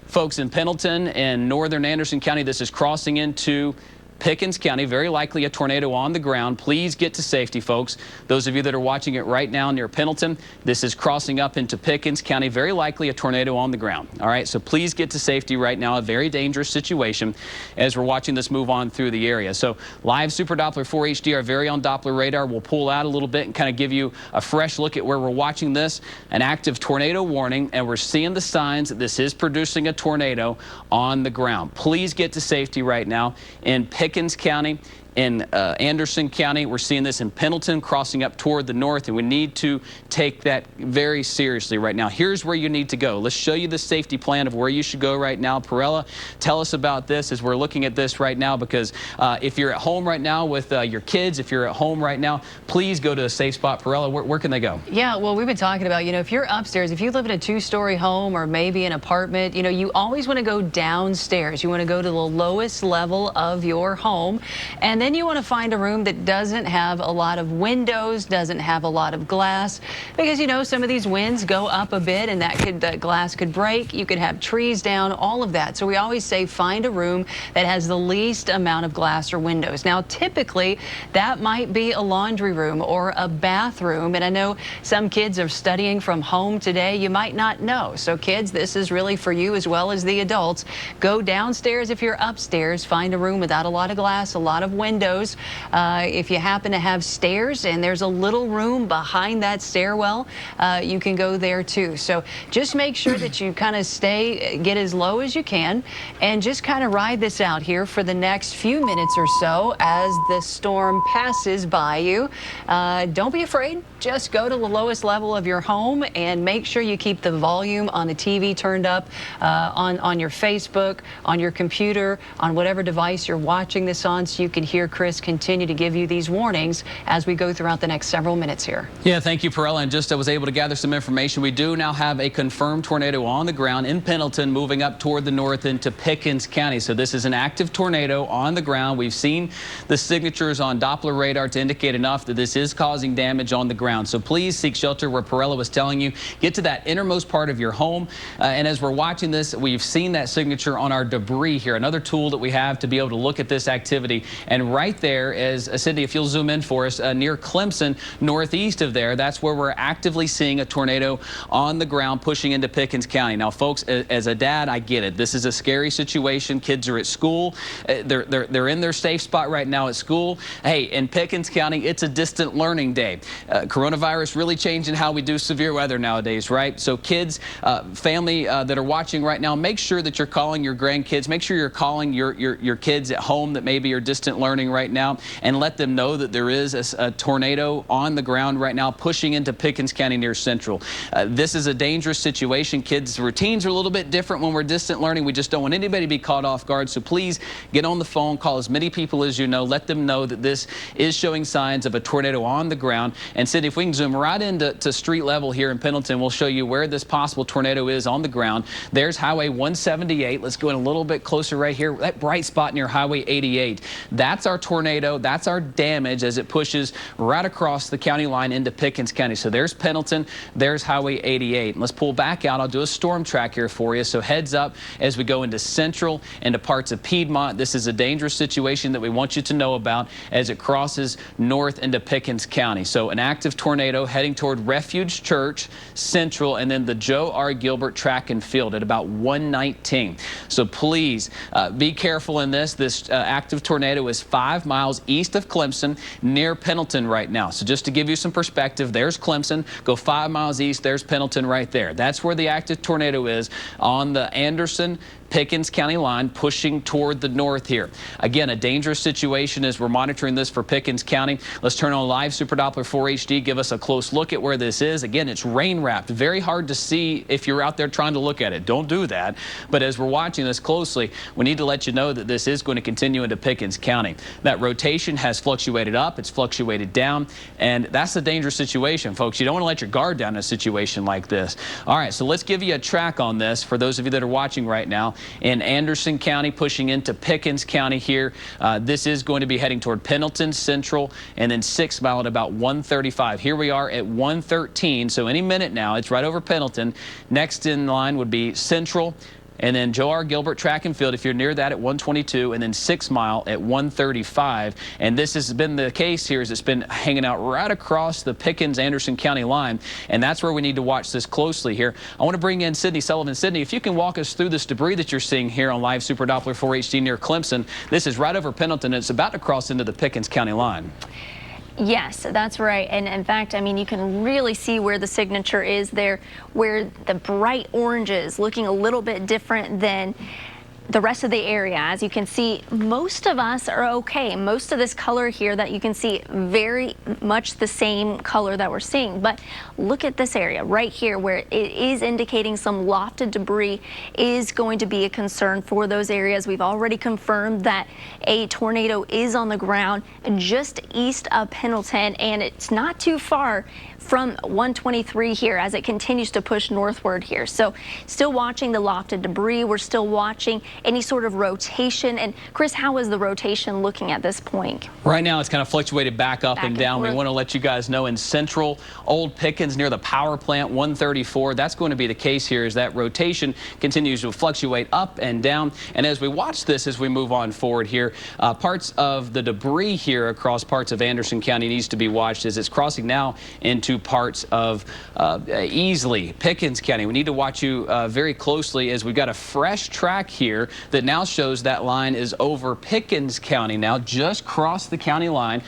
Folks, in Pendleton and northern Anderson County, this is crossing into Pickens County, very likely a tornado on the ground. Please get to safety, folks. Those of you that are watching it right now near Pendleton, this is crossing up into Pickens County, very likely a tornado on the ground. All right, so please get to safety right now. A very dangerous situation as we're watching this move on through the area. So live Super Doppler 4 HD, our very own Doppler radar, will pull out a little bit and kind of give you a fresh look at where we're watching this. An active tornado warning, and we're seeing the signs that this is producing a tornado on the ground. Please get to safety right now in Pickens County, in Anderson County. We're seeing this in Pendleton crossing up toward the north, and we need to take that very seriously right now. Here's where you need to go. Let's show you the safety plan of where you should go right now. Perella, tell us about this as we're looking at this right now, because if you're at home right now with your kids, if you're at home right now, please go to a safe spot. Perella, where can they go? Yeah, well, we've been talking about, if you're upstairs, if you live in a 2-story home or maybe an apartment, you always want to go downstairs. You want to go to the lowest level of your home, and then you want to find a room that doesn't have a lot of windows, doesn't have a lot of glass, because some of these winds go up a bit and that glass could break. You could have trees down, all of that. So we always say find a room that has the least amount of glass or windows. Now typically that might be a laundry room or a bathroom, and I know some kids are studying from home today. You might not know. So kids, this is really for you as well as the adults. Go downstairs if you're upstairs, find a room without a lot of glass, a lot of windows. If you happen to have stairs and there's a little room behind that stairwell, you can go there too. So just make sure that you kind of get as low as you can and just kind of ride this out here for the next few minutes or so as the storm passes by you. Don't be afraid. Just go to the lowest level of your home and make sure you keep the volume on the TV turned up, on your Facebook, on your computer, on whatever device you're watching this on, so you can hear Chris continue to give you these warnings as we go throughout the next several minutes here. Yeah, thank you, Perella. And just I was able to gather some information. We do now have a confirmed tornado on the ground in Pendleton, moving up toward the north into Pickens County. So this is an active tornado on the ground. We've seen the signatures on Doppler radar to indicate enough that this is causing damage on the ground. So please seek shelter where Perella was telling you. Get to that innermost part of your home. And as we're watching this, we've seen that signature on our debris here. Another tool that we have to be able to look at this activity. And right there is, Cindy, if you'll zoom in for us, near Clemson, northeast of there, that's where we're actively seeing a tornado on the ground pushing into Pickens County. Now, folks, as a dad, I get it. This is a scary situation. Kids are at school. They're in their safe spot right now at school. Hey, in Pickens County, it's a distant learning day. Coronavirus really changing how we do severe weather nowadays, right? So kids, family that are watching right now, make sure that you're calling your grandkids. Make sure you're calling your kids at home that maybe are distant learning right now, and let them know that there is a tornado on the ground right now pushing into Pickens County near Central. This is a dangerous situation. Kids' routines are a little bit different when we're distant learning. We just don't want anybody to be caught off guard. So please get on the phone, call as many people as you know, let them know that this is showing signs of a tornado on the ground. And Cindy, if we can zoom right into street level here in Pendleton, we'll show you where this possible tornado is on the ground. There's Highway 178. Let's go in a little bit closer right here. That bright spot near Highway 88. That's our tornado. That's our damage as it pushes right across the county line into Pickens County. So there's Pendleton. There's Highway 88. And let's pull back out. I'll do a storm track here for you. So heads up as we go into Central, into parts of Piedmont. This is a dangerous situation that we want you to know about as it crosses north into Pickens County. So an active tornado heading toward Refuge Church, Central, and then the Joe R. Gilbert Track and Field at about 119. So please be careful in this. This active tornado is 5 miles east of Clemson near Pendleton right now. So just to give you some perspective, there's Clemson. Go 5 miles east, there's Pendleton right there. That's where the active tornado is on the Anderson Pickens County line pushing toward the north here. Again, a dangerous situation as we're monitoring this for Pickens County. Let's turn on live Super Doppler 4 HD, give us a close look at where this is. Again, it's rain wrapped. Very hard to see if you're out there trying to look at it. Don't do that. But as we're watching this closely, we need to let you know that this is going to continue into Pickens County. That rotation has fluctuated up, it's fluctuated down, and that's a dangerous situation, folks. You don't want to let your guard down in a situation like this. All right, so let's give you a track on this for those of you that are watching right now. In Anderson County, pushing into Pickens County here. This is going to be heading toward Pendleton, Central, and then 6 Mile at about 135. Here we are at 113, so any minute now, it's right over Pendleton. Next in line would be Central, and then Joe R. Gilbert Track and Field, if you're near that, at 122, and then 6 Mile at 135. And this has been the case here, is it's been hanging out right across the Pickens-Anderson County line, and that's where we need to watch this closely here. I want to bring in Sydney Sullivan. Sydney, if you can walk us through this debris that you're seeing here on live Super Doppler 4 HD near Clemson. This is right over Pendleton, and it's about to cross into the Pickens County line. Yes, that's right. And in fact, I mean, you can really see where the signature is there, where the bright orange is looking a little bit different than the rest of the area. As you can see, most of us are okay. Most of this color here that you can see, very much the same color that we're seeing. But look at this area right here where it is indicating some lofted debris is going to be a concern for those areas. We've already confirmed that a tornado is on the ground just east of Pendleton, and it's not too far from 123 here as it continues to push northward here. So still watching the lofted debris. We're still watching any sort of rotation. And Chris, how is the rotation looking at this point? Right now it's kind of fluctuated back up and down. We want to let you guys know in Central, Old Pickens near the power plant, 134, that's going to be the case here, as that rotation continues to fluctuate up and down. And as we watch this, as we move on forward here, parts of the debris here across parts of Anderson County needs to be watched as it's crossing now into parts of Easley, Pickens County. We need to watch you very closely, as we've got a fresh track here that now shows that line is over Pickens County now, just crossed the county line.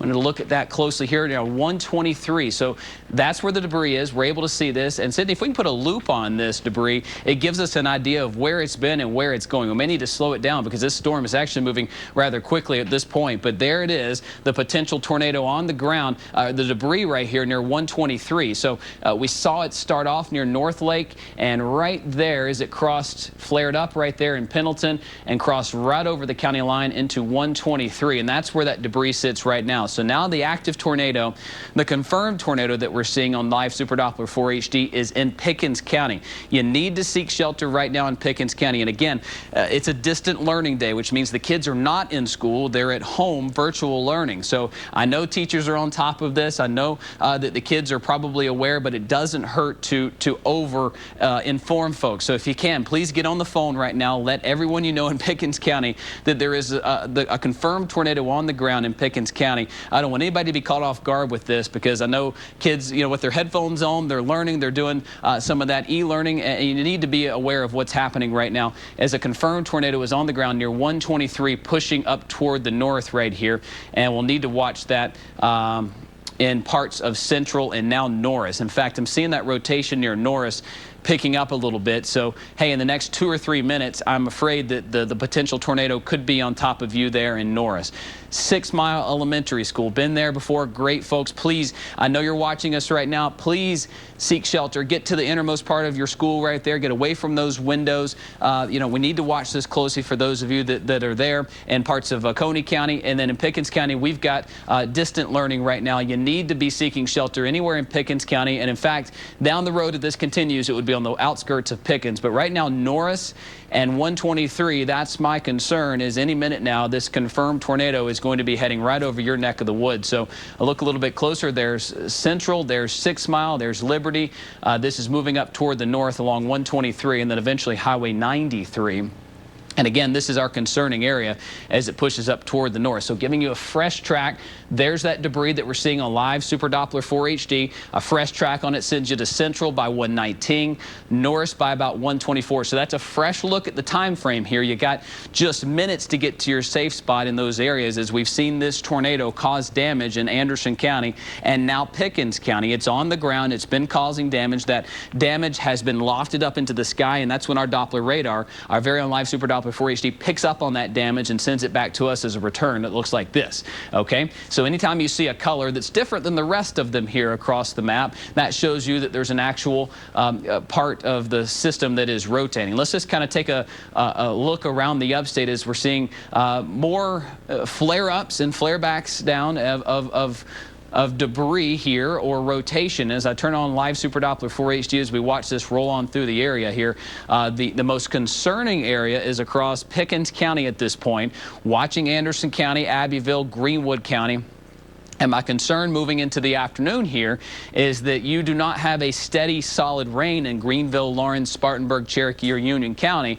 I'm going to look at that closely here now, 123. So that's where the debris is. We're able to see this. And Sydney, if we can put a loop on this debris, it gives us an idea of where it's been and where it's going. We may need to slow it down because this storm is actually moving rather quickly at this point. But there it is, the potential tornado on the ground, the debris right here near 123. So we saw it start off near North Lake, and right there as it crossed, flared up right there in Pendleton and crossed right over the county line into 123. And that's where that debris sits right now. So now the active tornado, the confirmed tornado that we're seeing on live Super Doppler 4 HD is in Pickens County. You need to seek shelter right now in Pickens County. And again, it's a distant learning day, which means the kids are not in school. They're at home, virtual learning. So I know teachers are on top of this. I know that the kids are probably aware, but it doesn't hurt to over inform folks. So if you can, please get on the phone right now. Let everyone you know in Pickens County that there is a confirmed tornado on the ground in Pickens County. I don't want anybody to be caught off guard with this, because I know kids, you know, with their headphones on, they're learning, they're doing some of that e-learning, and you need to be aware of what's happening right now as a confirmed tornado is on the ground near 123, pushing up toward the north right here, and we'll need to watch that in parts of Central and now Norris. In fact, I'm seeing that rotation near Norris picking up a little bit. So, hey, in the next 2 or 3 minutes, I'm afraid that the potential tornado could be on top of you there in Norris. 6 Mile Elementary School, been there before. Great folks. Please, I know you're watching us right now. Please seek shelter. Get to the innermost part of your school right there. Get away from those windows. You know, we need to watch this closely for those of you that are there in parts of Coney County. And then in Pickens County, we've got distant learning right now. You need to be seeking shelter anywhere in Pickens County. And in fact, down the road, if this continues, it would be on the outskirts of Pickens. But right now, Norris and 123, that's my concern, is any minute now this confirmed tornado is going to be heading right over your neck of the woods. So I'll look a little bit closer. There's Central, there's 6 Mile, there's Liberty. This is moving up toward the north along 123 and then eventually Highway 93. And again, this is our concerning area as it pushes up toward the north. So giving you a fresh track. There's that debris that we're seeing on live Super Doppler 4 HD. A fresh track on it sends you to Central by 119, Norris by about 124. So that's a fresh look at the time frame here. You got just minutes to get to your safe spot in those areas as we've seen this tornado cause damage in Anderson County and now Pickens County. It's on the ground. It's been causing damage. That damage has been lofted up into the sky, and that's when our Doppler radar, our very own live Super Doppler 4 HD, picks up on that damage and sends it back to us as a return that looks like this. Okay, so anytime you see a color that's different than the rest of them here across the map, that shows you that there's an actual part of the system that is rotating. Let's just kind of take a look around the upstate as we're seeing more flare-ups and flare-backs down of debris here or rotation. As I turn on live Super Doppler 4 HD as we watch this roll on through the area here, the most concerning area is across Pickens County at this point, watching Anderson County, Abbeville, Greenwood County. And my concern moving into the afternoon here is that you do not have a steady, solid rain in Greenville, Lawrence, Spartanburg, Cherokee, or Union County.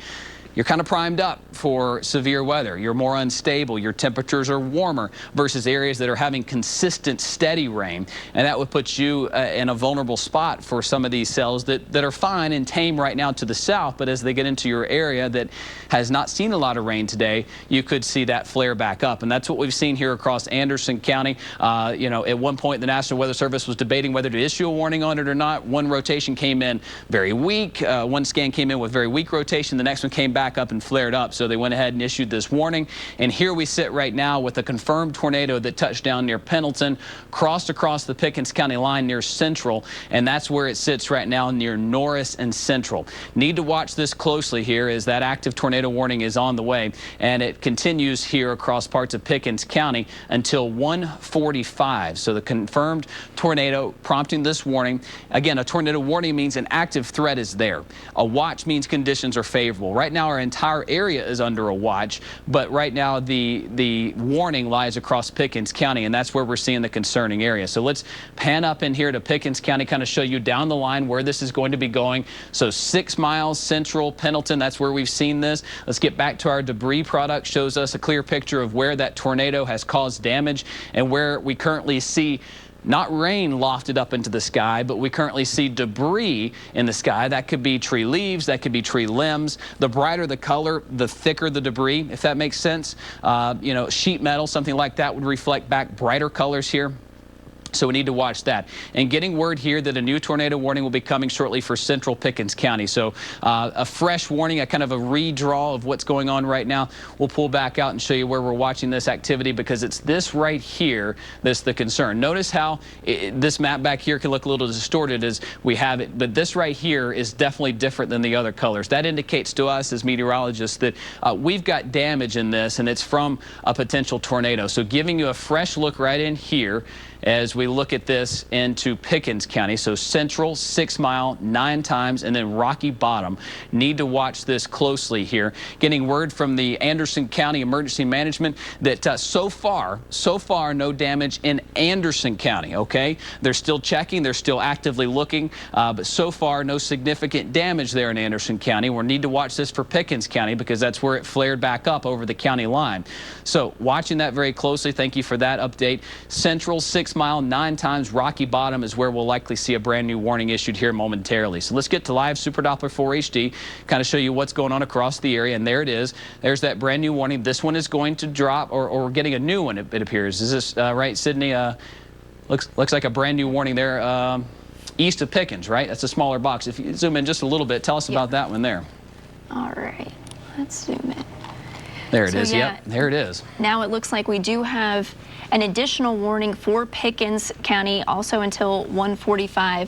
You're kind of primed up for severe weather. You're more unstable. Your temperatures are warmer versus areas that are having consistent, steady rain. And that would put you in a vulnerable spot for some of these cells that are fine and tame right now to the south. But as they get into your area that has not seen a lot of rain today, you could see that flare back up. And that's what we've seen here across Anderson County. You know, at one point, the National Weather Service was debating whether to issue a warning on it or not. One rotation came in very weak. One scan came in with very weak rotation. The next one came back up and flared up, so they went ahead and issued this warning. And here we sit right now with a confirmed tornado that touched down near Pendleton, crossed across the Pickens County line near Central, and that's where it sits right now near Norris and Central. Need to watch this closely here as that active tornado warning is on the way, and it continues here across parts of Pickens County until 1:45. So the confirmed tornado prompting this warning. Again, a tornado warning means an active threat is there. A watch means conditions are favorable. Right now, our entire area is under a watch, but right now the warning lies across Pickens County, and that's where we're seeing the concerning area. So let's pan up in here to Pickens County, kind of show you down the line where this is going to be going. So 6 miles, Central, Pendleton, that's where we've seen this. Let's get back to our debris product. Shows us a clear picture of where that tornado has caused damage and where we currently see not rain lofted up into the sky, but we currently see debris in the sky. That could be tree leaves, that could be tree limbs. The brighter the color, the thicker the debris, if that makes sense. You know, sheet metal, something like that would reflect back brighter colors here. So we need to watch that. And getting word here that a new tornado warning will be coming shortly for central Pickens County. So a fresh warning, a kind of a redraw of what's going on right now. We'll pull back out and show you where we're watching this activity, because it's this right here that's the concern. Notice how this map back here can look a little distorted as we have it, but this right here is definitely different than the other colors. That indicates to us as meteorologists that we've got damage in this, and it's from a potential tornado. So giving you a fresh look right in here as we look at this into Pickens County. So central, 6 Mile, 9 times, and then Rocky Bottom. Need to watch this closely here. Getting word from the Anderson County Emergency Management that so far, no damage in Anderson County, okay? They're still checking, they're still actively looking, but so far no significant damage there in Anderson County. We'll need to watch this for Pickens County because that's where it flared back up over the county line. So watching that very closely. Thank you for that update. Central, 6 Mile, 9 times. Rocky Bottom is where we'll likely see a brand new warning issued here momentarily. So let's get to live Super Doppler 4 HD, kind of show you what's going on across the area. And there it is. There's that brand new warning. This one is going to drop, or we're getting a new one, it appears. Is this right, Sydney? Looks like a brand new warning there east of Pickens, right? That's a smaller box. If you zoom in just a little bit, tell us about that one there. All right, let's zoom in. There it is. Yep, there it is. Now it looks like we do have an additional warning for Pickens County, also until 1:45,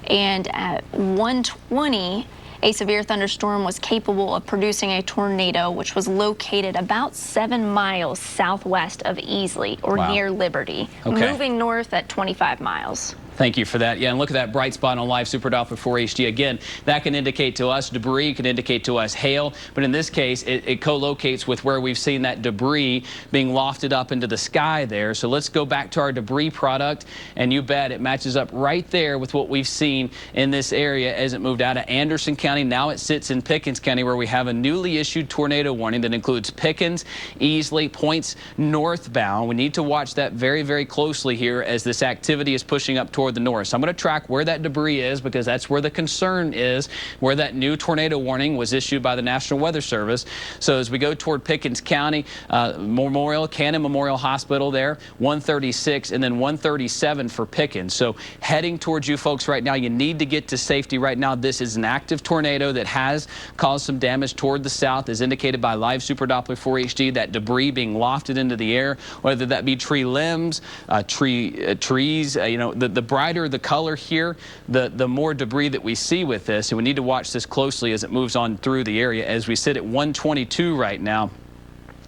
and at 1:20, a severe thunderstorm was capable of producing a tornado, which was located about 7 miles southwest of Easley, or near Liberty, moving north at 25 miles. Thank you for that. Yeah, and look at that bright spot on live Super Doppler 4 HD. Again, that can indicate to us debris, can indicate to us hail, but in this case, it co-locates with where we've seen that debris being lofted up into the sky there. So let's go back to our debris product, and you bet it matches up right there with what we've seen in this area as it moved out of Anderson County. Now it sits in Pickens County, where we have a newly issued tornado warning that includes Pickens, Easley, points northbound. We need to watch that very, very closely here as this activity is pushing up toward the north. So I'm going to track where that debris is, because that's where the concern is, where that new tornado warning was issued by the National Weather Service. So as we go toward Pickens County, Cannon Memorial Hospital there, 136, and then 137 for Pickens. So heading towards you folks right now, you need to get to safety right now. This is an active tornado that has caused some damage toward the south, as indicated by live Super Doppler 4 HD, that debris being lofted into the air, whether that be tree limbs, trees, you know, the brighter the color here, the more debris that we see with this. And we need to watch this closely as it moves on through the area. As we sit at 122 right now,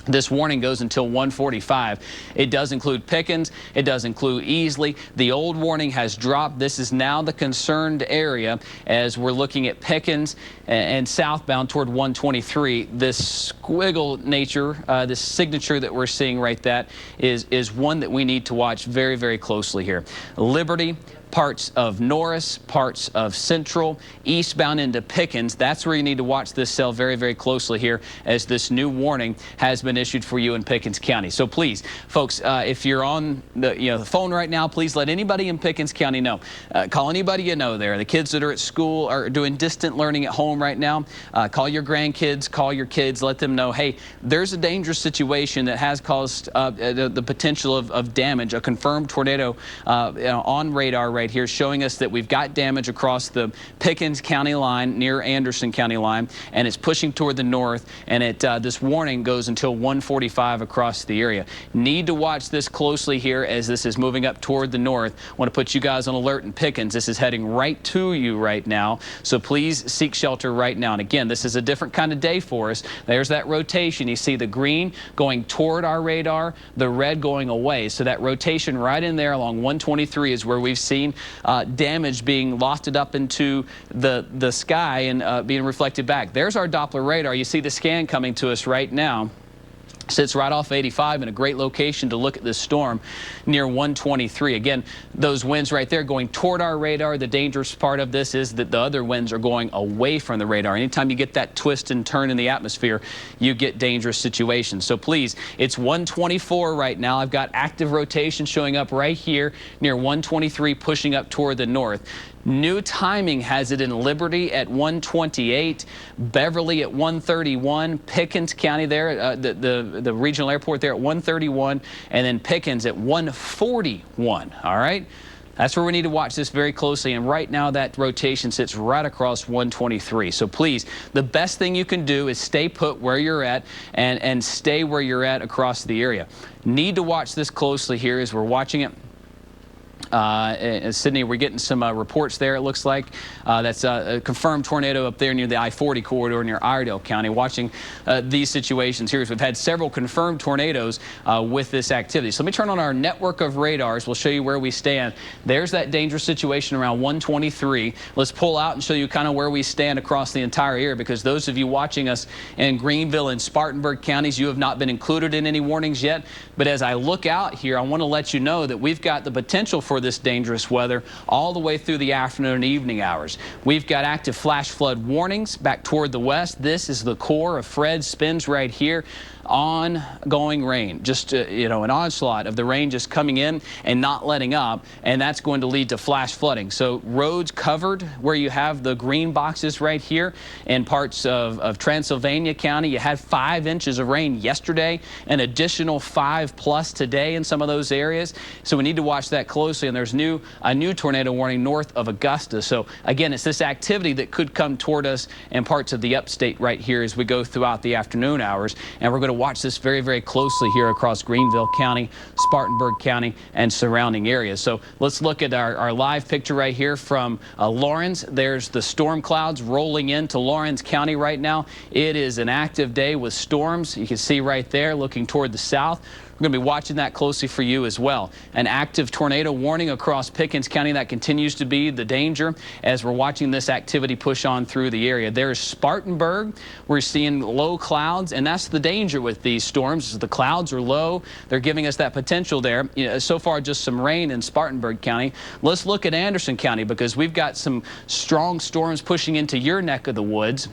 this warning goes until 1:45. It does include Pickens. It does include Easley. The old warning has dropped. This is now the concerned area as we're looking at Pickens and southbound toward 123. This squiggle nature, this signature that we're seeing right, that is one that we need to watch very, very closely here. Liberty, parts of Norris, parts of Central, eastbound into Pickens. That's where you need to watch this cell very, very closely here, as this new warning has been issued for you in Pickens County. So please, folks, if you're on the phone right now, please let anybody in Pickens County know. Call anybody you know there. The kids that are at school are doing distant learning at home right now. Call your grandkids, call your kids, let them know, hey, there's a dangerous situation that has caused the potential of damage, a confirmed tornado on radar right here, showing us that we've got damage across the Pickens County line near Anderson County line, and it's pushing toward the north, and this warning goes until 1:45 across the area. Need to watch this closely here as this is moving up toward the north. Want to put you guys on alert in Pickens. This is heading right to you right now, so please seek shelter right now. And again, this is a different kind of day for us. There's that rotation. You see the green going toward our radar, the red going away. So that rotation right in there along 123 is where we've seen damage being lofted up into the sky and being reflected back. There's our Doppler radar. You see the scan coming to us right now. Sits right off 85 in a great location to look at this storm near 123. Again, those winds right there going toward our radar. The dangerous part of this is that the other winds are going away from the radar. Anytime you get that twist and turn in the atmosphere, you get dangerous situations. So please, it's 124 right now. I've got active rotation showing up right here near 123, pushing up toward the north. New timing has it in Liberty at 1:28, Beverly at 1:31, Pickens County there, the regional airport there at 1:31, and then Pickens at 1:41. All right. That's where we need to watch this very closely, and right now that rotation sits right across 123. So please, the best thing you can do is stay put where you're at and stay where you're at across the area. Need to watch this closely here as we're watching it. Sydney, we're getting some reports there, it looks like. That's a confirmed tornado up there near the I-40 corridor near Iredell County. Watching these situations here, as we've had several confirmed tornadoes with this activity. So let me turn on our network of radars. We'll show you where we stand. There's that dangerous situation around 123. Let's pull out and show you kind of where we stand across the entire area, because those of you watching us in Greenville and Spartanburg counties, you have not been included in any warnings yet. But as I look out here, I want to let you know that we've got the potential for this dangerous weather all the way through the afternoon and evening hours. We've got active flash flood warnings back toward the west. This is the core of Fred spins right here. Ongoing rain, just an onslaught of the rain just coming in and not letting up, and that's going to lead to flash flooding. So roads covered where you have the green boxes right here in parts of Transylvania County. You had 5 inches of rain yesterday, an additional 5+ today in some of those areas. So we need to watch that closely, and there's a new tornado warning north of Augusta. So again, it's this activity that could come toward us in parts of the upstate right here as we go throughout the afternoon hours, and we're going to watch this very, very closely here across Greenville County, Spartanburg County, and surrounding areas. So let's look at our live picture right here from Lawrence. There's the storm clouds rolling into Lawrence County right now. It is an active day with storms. You can see right there looking toward the south. We're going to be watching that closely for you as well. An active tornado warning across Pickens County. That continues to be the danger as we're watching this activity push on through the area. There's Spartanburg. We're seeing low clouds, and that's the danger with these storms. The clouds are low. They're giving us that potential there. So far, just some rain in Spartanburg County. Let's look at Anderson County, because we've got some strong storms pushing into your neck of the woods.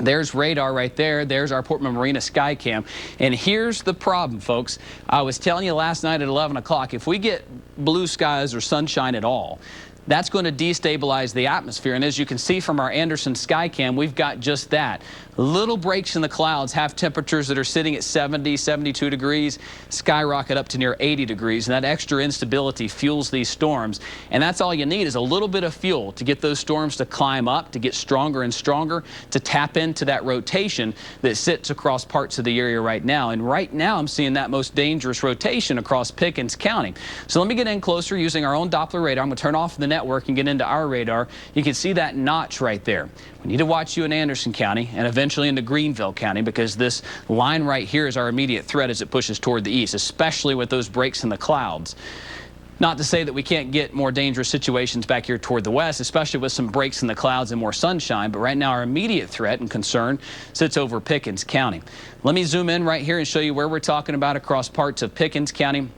There's radar right there. There's our Portman Marina Skycam. And here's the problem, folks. I was telling you last night at 11 o'clock, if we get blue skies or sunshine at all, that's going to destabilize the atmosphere. And as you can see from our Anderson Skycam, we've got just that. Little breaks in the clouds have temperatures that are sitting at 70, 72 degrees, skyrocket up to near 80 degrees. And that extra instability fuels these storms. And that's all you need, is a little bit of fuel to get those storms to climb up, to get stronger and stronger, to tap into that rotation that sits across parts of the area right now. And right now, I'm seeing that most dangerous rotation across Pickens County. So let me get in closer using our own Doppler radar. I'm going to turn off the network and get into our radar. You can see that notch right there. We need to watch you in Anderson County and eventually into Greenville County, because this line right here is our immediate threat as it pushes toward the east, especially with those breaks in the clouds. Not to say that we can't get more dangerous situations back here toward the west, especially with some breaks in the clouds and more sunshine, but right now our immediate threat and concern sits over Pickens County. Let me zoom in right here and show you where we're talking about across parts of Pickens County.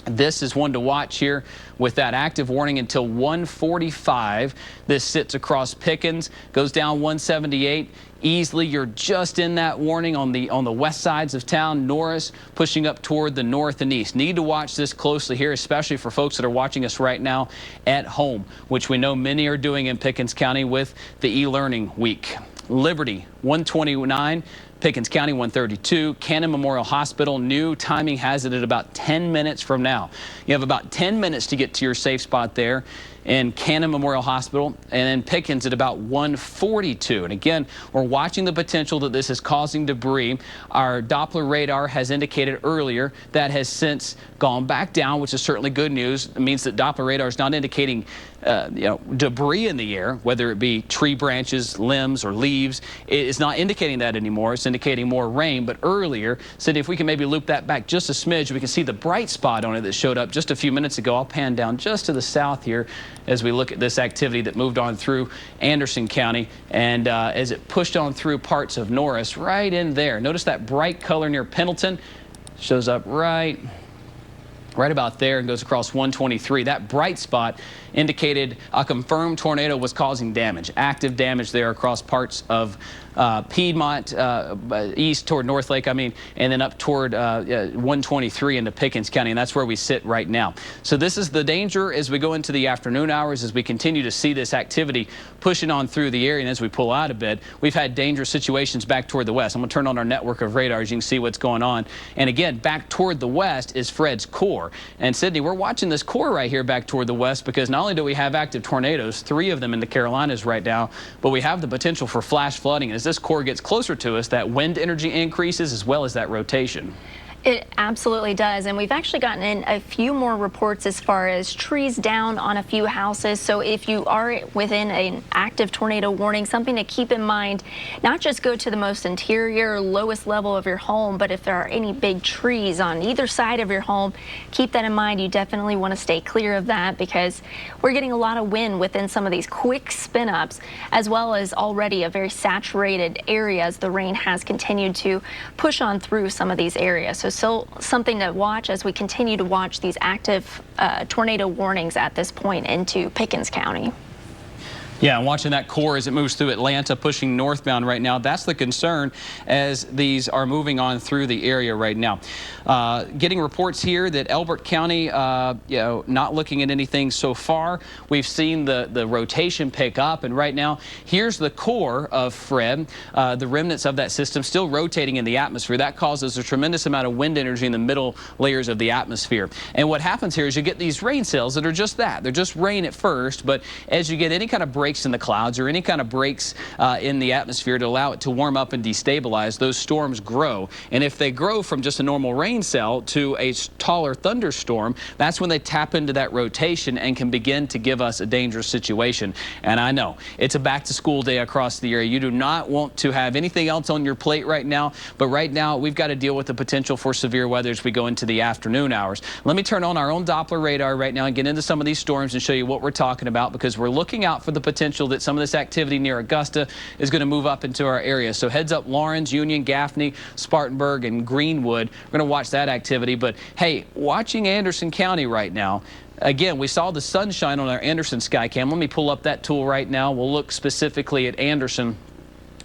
This is one to watch here with that active warning until 1:45. This sits across Pickens, goes down 178. Easily, you're just in that warning on the west sides of town. Norris pushing up toward the north and east. Need to watch this closely here, especially for folks that are watching us right now at home, which we know many are doing in Pickens County with the e-learning week. Liberty 129. Pickens County 132, Cannon Memorial Hospital. New timing has it at about 10 minutes from now. You have about 10 minutes to get to your safe spot there in Cannon Memorial Hospital, and then Pickens at about 1:42. And again, we're watching the potential that this is causing debris. Our Doppler radar has indicated earlier that has since gone back down, which is certainly good news. It means that Doppler radar is not indicating debris in the air, whether it be tree branches, limbs, or leaves. It is not indicating that anymore. It's indicating more rain. But earlier, Cindy, if we can maybe loop that back just a smidge, we can see the bright spot on it that showed up just a few minutes ago. I'll pan down just to the south here as we look at this activity that moved on through Anderson County, and as it pushed on through parts of Norris, right in there. Notice that bright color near Pendleton shows up right right about there and goes across 123. That bright spot indicated a confirmed tornado was causing damage, active damage there across parts of Piedmont, east toward North Lake, and then up toward 123 into Pickens County, and that's where we sit right now. So this is the danger as we go into the afternoon hours, as we continue to see this activity pushing on through the area, and as we pull out a bit, we've had dangerous situations back toward the west. I'm going to turn on our network of radars. You can see what's going on. And again, back toward the west is Fred's core. And Sydney, we're watching this core right here back toward the west, because not only do we have active tornadoes, 3 of them in the Carolinas right now, but we have the potential for flash flooding. As this core gets closer to us, that wind energy increases as well as that rotation. It absolutely does, and we've actually gotten in a few more reports as far as trees down on a few houses. So if you are within an active tornado warning, something to keep in mind, not just go to the most interior, lowest level of your home, but if there are any big trees on either side of your home, keep that in mind. You definitely want to stay clear of that, because we're getting a lot of wind within some of these quick spin ups, as well as already a very saturated area as the rain has continued to push on through some of these areas. So still something to watch as we continue to watch these active tornado warnings at this point into Pickens County. Yeah, and watching that core as it moves through Atlanta, pushing northbound right now. That's the concern as these are moving on through the area right now. Getting reports here that Elbert County, not looking at anything so far. We've seen the rotation pick up, and right now, here's the core of Fred, the remnants of that system still rotating in the atmosphere. That causes a tremendous amount of wind energy in the middle layers of the atmosphere. And what happens here is you get these rain cells that are just that. They're just rain at first, but as you get any kind of breaks in the clouds or any kind of breaks in the atmosphere to allow it to warm up and destabilize, those storms grow. And if they grow from just a normal rain cell to a taller thunderstorm, that's when they tap into that rotation and can begin to give us a dangerous situation. And I know it's a back to school day across the area. You do not want to have anything else on your plate right now, but right now we've got to deal with the potential for severe weather as we go into the afternoon hours. Let me turn on our own Doppler radar right now and get into some of these storms and show you what we're talking about, because we're looking out for the potential that some of this activity near Augusta is going to move up into our area. So heads up Lawrence, Union, Gaffney, Spartanburg, and Greenwood. We're going to watch that activity. But hey, watching Anderson County right now, again, we saw the sunshine on our Anderson Skycam. Let me pull up that tool right now. We'll look specifically at Anderson,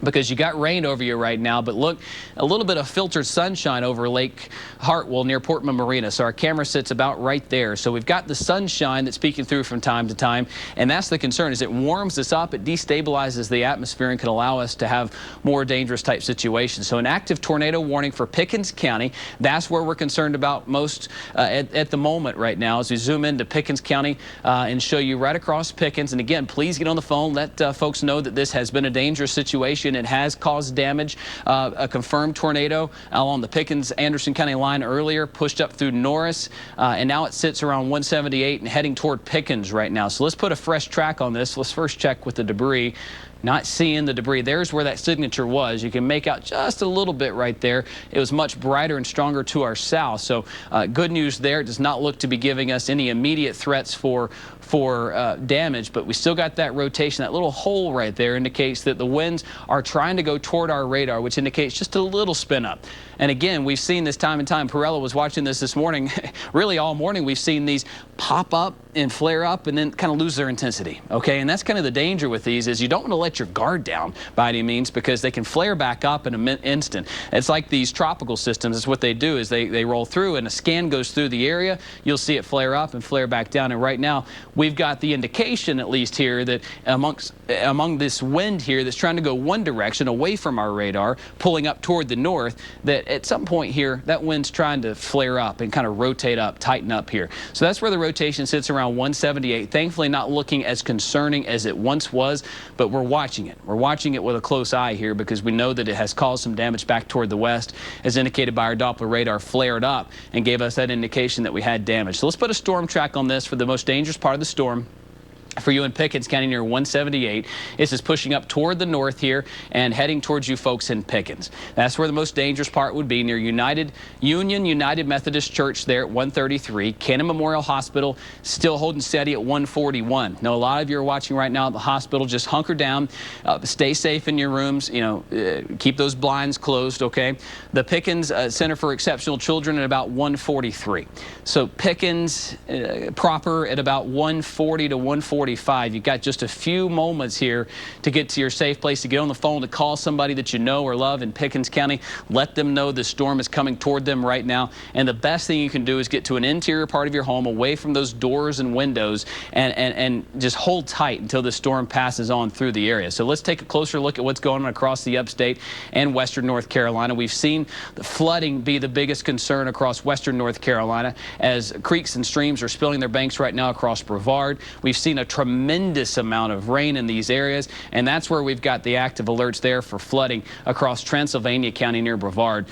because you got rain over you right now, but look, a little bit of filtered sunshine over Lake Hartwell near Portman Marina. So our camera sits about right there. So we've got the sunshine that's peeking through from time to time, and that's the concern, is it warms us up, it destabilizes the atmosphere and can allow us to have more dangerous type situations. So an active tornado warning for Pickens County, that's where we're concerned about most at the moment right now, as we zoom into Pickens County and show you right across Pickens. And again, please get on the phone, let folks know that this has been a dangerous situation. It has caused damage. A confirmed tornado along the Pickens-Anderson County line earlier, pushed up through Norris, and now it sits around 178 and heading toward Pickens right now. So let's put a fresh track on this. Let's first check with the debris. Not seeing the debris. There's where that signature was. You can make out just a little bit right there. It was much brighter and stronger to our south. So good news there. It does not look to be giving us any immediate threats for damage, but we still got that rotation. That little hole right there indicates that the winds are trying to go toward our radar, which indicates just a little spin up. And again, we've seen this time and time. Perella was watching this morning. Really all morning we've seen these pop up and flare up and then kind of lose their intensity. Okay, and that's kind of the danger with these, is you don't want to let your guard down by any means, because they can flare back up in an instant. It's like these tropical systems. It's what they do, is they roll through and a scan goes through the area. You'll see it flare up and flare back down. And right now we've got the indication, at least here, that among this wind here that's trying to go one direction away from our radar, pulling up toward the north, that at some point here that wind's trying to flare up and kind of rotate up, tighten up here. So that's where the rotation sits, around 178. Thankfully not looking as concerning as it once was, but we're watching it. We're watching it with a close eye here, because we know that it has caused some damage back toward the west, as indicated by our Doppler radar flared up and gave us that indication that we had damage. So let's put a storm track on this for the most dangerous part of the storm. For you in Pickens County near 178. This is pushing up toward the north here and heading towards you folks in Pickens. That's where the most dangerous part would be, near United Methodist Church there at 133. Cannon Memorial Hospital still holding steady at 141. Now, a lot of you are watching right now at the hospital. Just hunker down, stay safe in your rooms, keep those blinds closed, okay? The Pickens Center for Exceptional Children at about 143. So Pickens proper at about 140 to 145. You've got just a few moments here to get to your safe place, to get on the phone, to call somebody that you know or love in Pickens County. Let them know the storm is coming toward them right now. And the best thing you can do is get to an interior part of your home, away from those doors and windows, and just hold tight until the storm passes on through the area. So let's take a closer look at what's going on across the upstate and western North Carolina. We've seen the flooding be the biggest concern across western North Carolina, as creeks and streams are spilling their banks right now across Brevard. We've seen a tremendous amount of rain in these areas, and that's where we've got the active alerts there for flooding across Transylvania County near Brevard.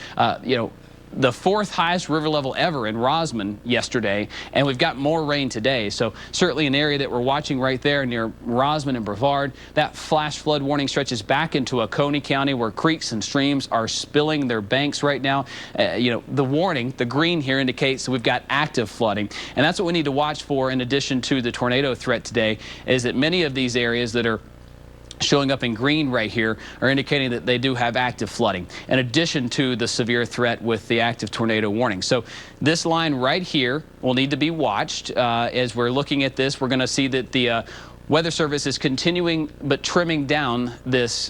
The fourth highest river level ever in Rosman yesterday, and we've got more rain today. So certainly an area that we're watching right there near Rosman and Brevard. That flash flood warning stretches back into Oconee County, where creeks and streams are spilling their banks right now. The warning, the green here, indicates that we've got active flooding, and that's what we need to watch for. In addition to the tornado threat today, is that many of these areas that are showing up in green right here are indicating that they do have active flooding, in addition to the severe threat with the active tornado warning. So this line right here will need to be watched. As we're looking at this, we're going to see that the Weather Service is continuing but trimming down this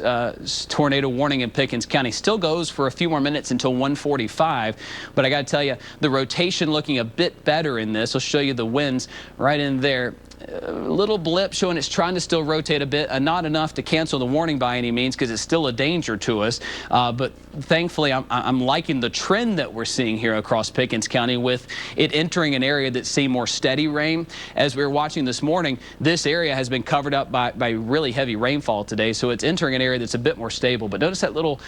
tornado warning in Pickens County. Still goes for a few more minutes until 1:45, but I got to tell you, the rotation looking a bit better in this. I'll show you the winds right in there. A little blip showing it's trying to still rotate a bit, not enough to cancel the warning by any means, because it's still a danger to us. But thankfully, I'm liking the trend that we're seeing here across Pickens County, with it entering an area that's seen more steady rain. As we were watching this morning, this area has been covered up by really heavy rainfall today, so it's entering an area that's a bit more stable. But notice that little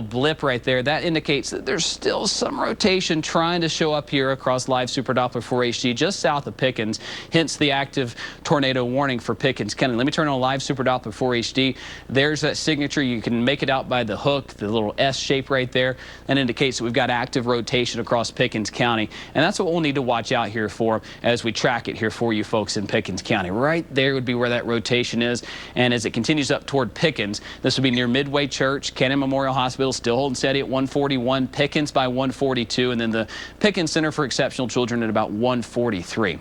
blip right there. That indicates that there's still some rotation trying to show up here across live Super Doppler 4HD just south of Pickens, hence the active tornado warning for Pickens County. Let me turn on live Super Doppler 4HD. There's that signature. You can make it out by the hook, the little S shape right there. That indicates that we've got active rotation across Pickens County, and that's what we'll need to watch out here for as we track it here for you folks in Pickens County. Right there would be where that rotation is, and as it continues up toward Pickens, this will be near Midway Church. Cannon Memorial Hospital still holding steady at 141, Pickens by 142, and then the Pickens Center for Exceptional Children at about 143.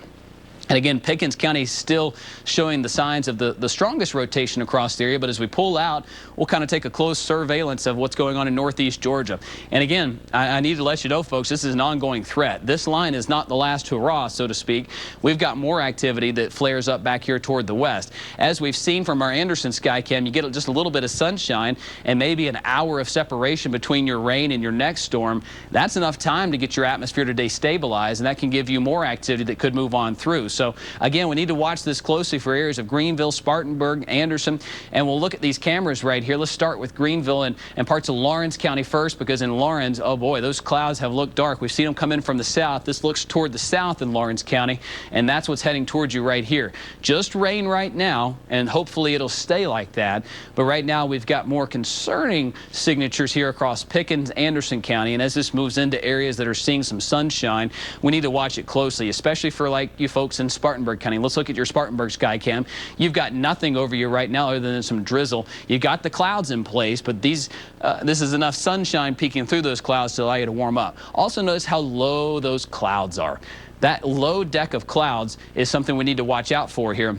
And again, Pickens County is still showing the signs of the strongest rotation across the area. But as we pull out, we'll kind of take a close surveillance of what's going on in northeast Georgia. And again, I need to let you know, folks, this is an ongoing threat. This line is not the last hurrah, so to speak. We've got more activity that flares up back here toward the west. As we've seen from our Anderson Skycam, you get just a little bit of sunshine and maybe an hour of separation between your rain and your next storm. That's enough time to get your atmosphere today stabilized, and that can give you more activity that could move on through. So again, we need to watch this closely for areas of Greenville, Spartanburg, Anderson, and we'll look at these cameras right here. Let's start with Greenville and parts of Lawrence County first, because in Lawrence, oh boy, those clouds have looked dark. We've seen them come in from the south. This looks toward the south in Lawrence County, and that's what's heading towards you right here. Just rain right now, and hopefully it'll stay like that. But right now, we've got more concerning signatures here across Pickens, Anderson County, and as this moves into areas that are seeing some sunshine, we need to watch it closely, especially for like you folks in Spartanburg County. Let's look at your Spartanburg Skycam. You've got nothing over you right now other than some drizzle. You've got the clouds in place, but this is enough sunshine peeking through those clouds to allow you to warm up. Also notice how low those clouds are. That low deck of clouds is something we need to watch out for here,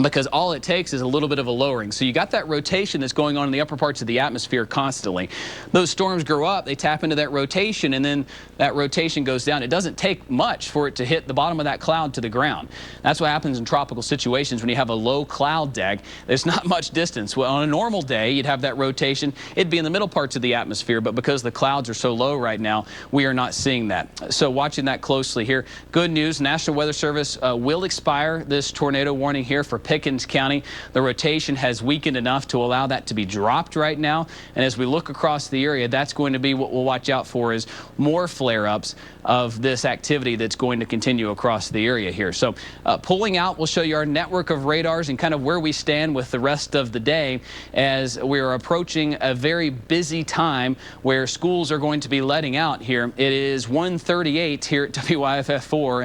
because all it takes is a little bit of a lowering. So you got that rotation that's going on in the upper parts of the atmosphere constantly. Those storms grow up, they tap into that rotation, and then that rotation goes down. It doesn't take much for it to hit the bottom of that cloud to the ground. That's what happens in tropical situations when you have a low cloud deck. There's not much distance. Well, on a normal day, you'd have that rotation. It'd be in the middle parts of the atmosphere, but because the clouds are so low right now, we are not seeing that. So watching that closely here. Good news, National Weather Service will expire this tornado warning here for Pickens County. The rotation has weakened enough to allow that to be dropped right now. And as we look across the area, that's going to be what we'll watch out for, is more flare-ups of this activity that's going to continue across the area here. So pulling out, we'll show you our network of radars and kind of where we stand with the rest of the day as we're approaching a very busy time where schools are going to be letting out here. It is 1:38 here at WYFF4,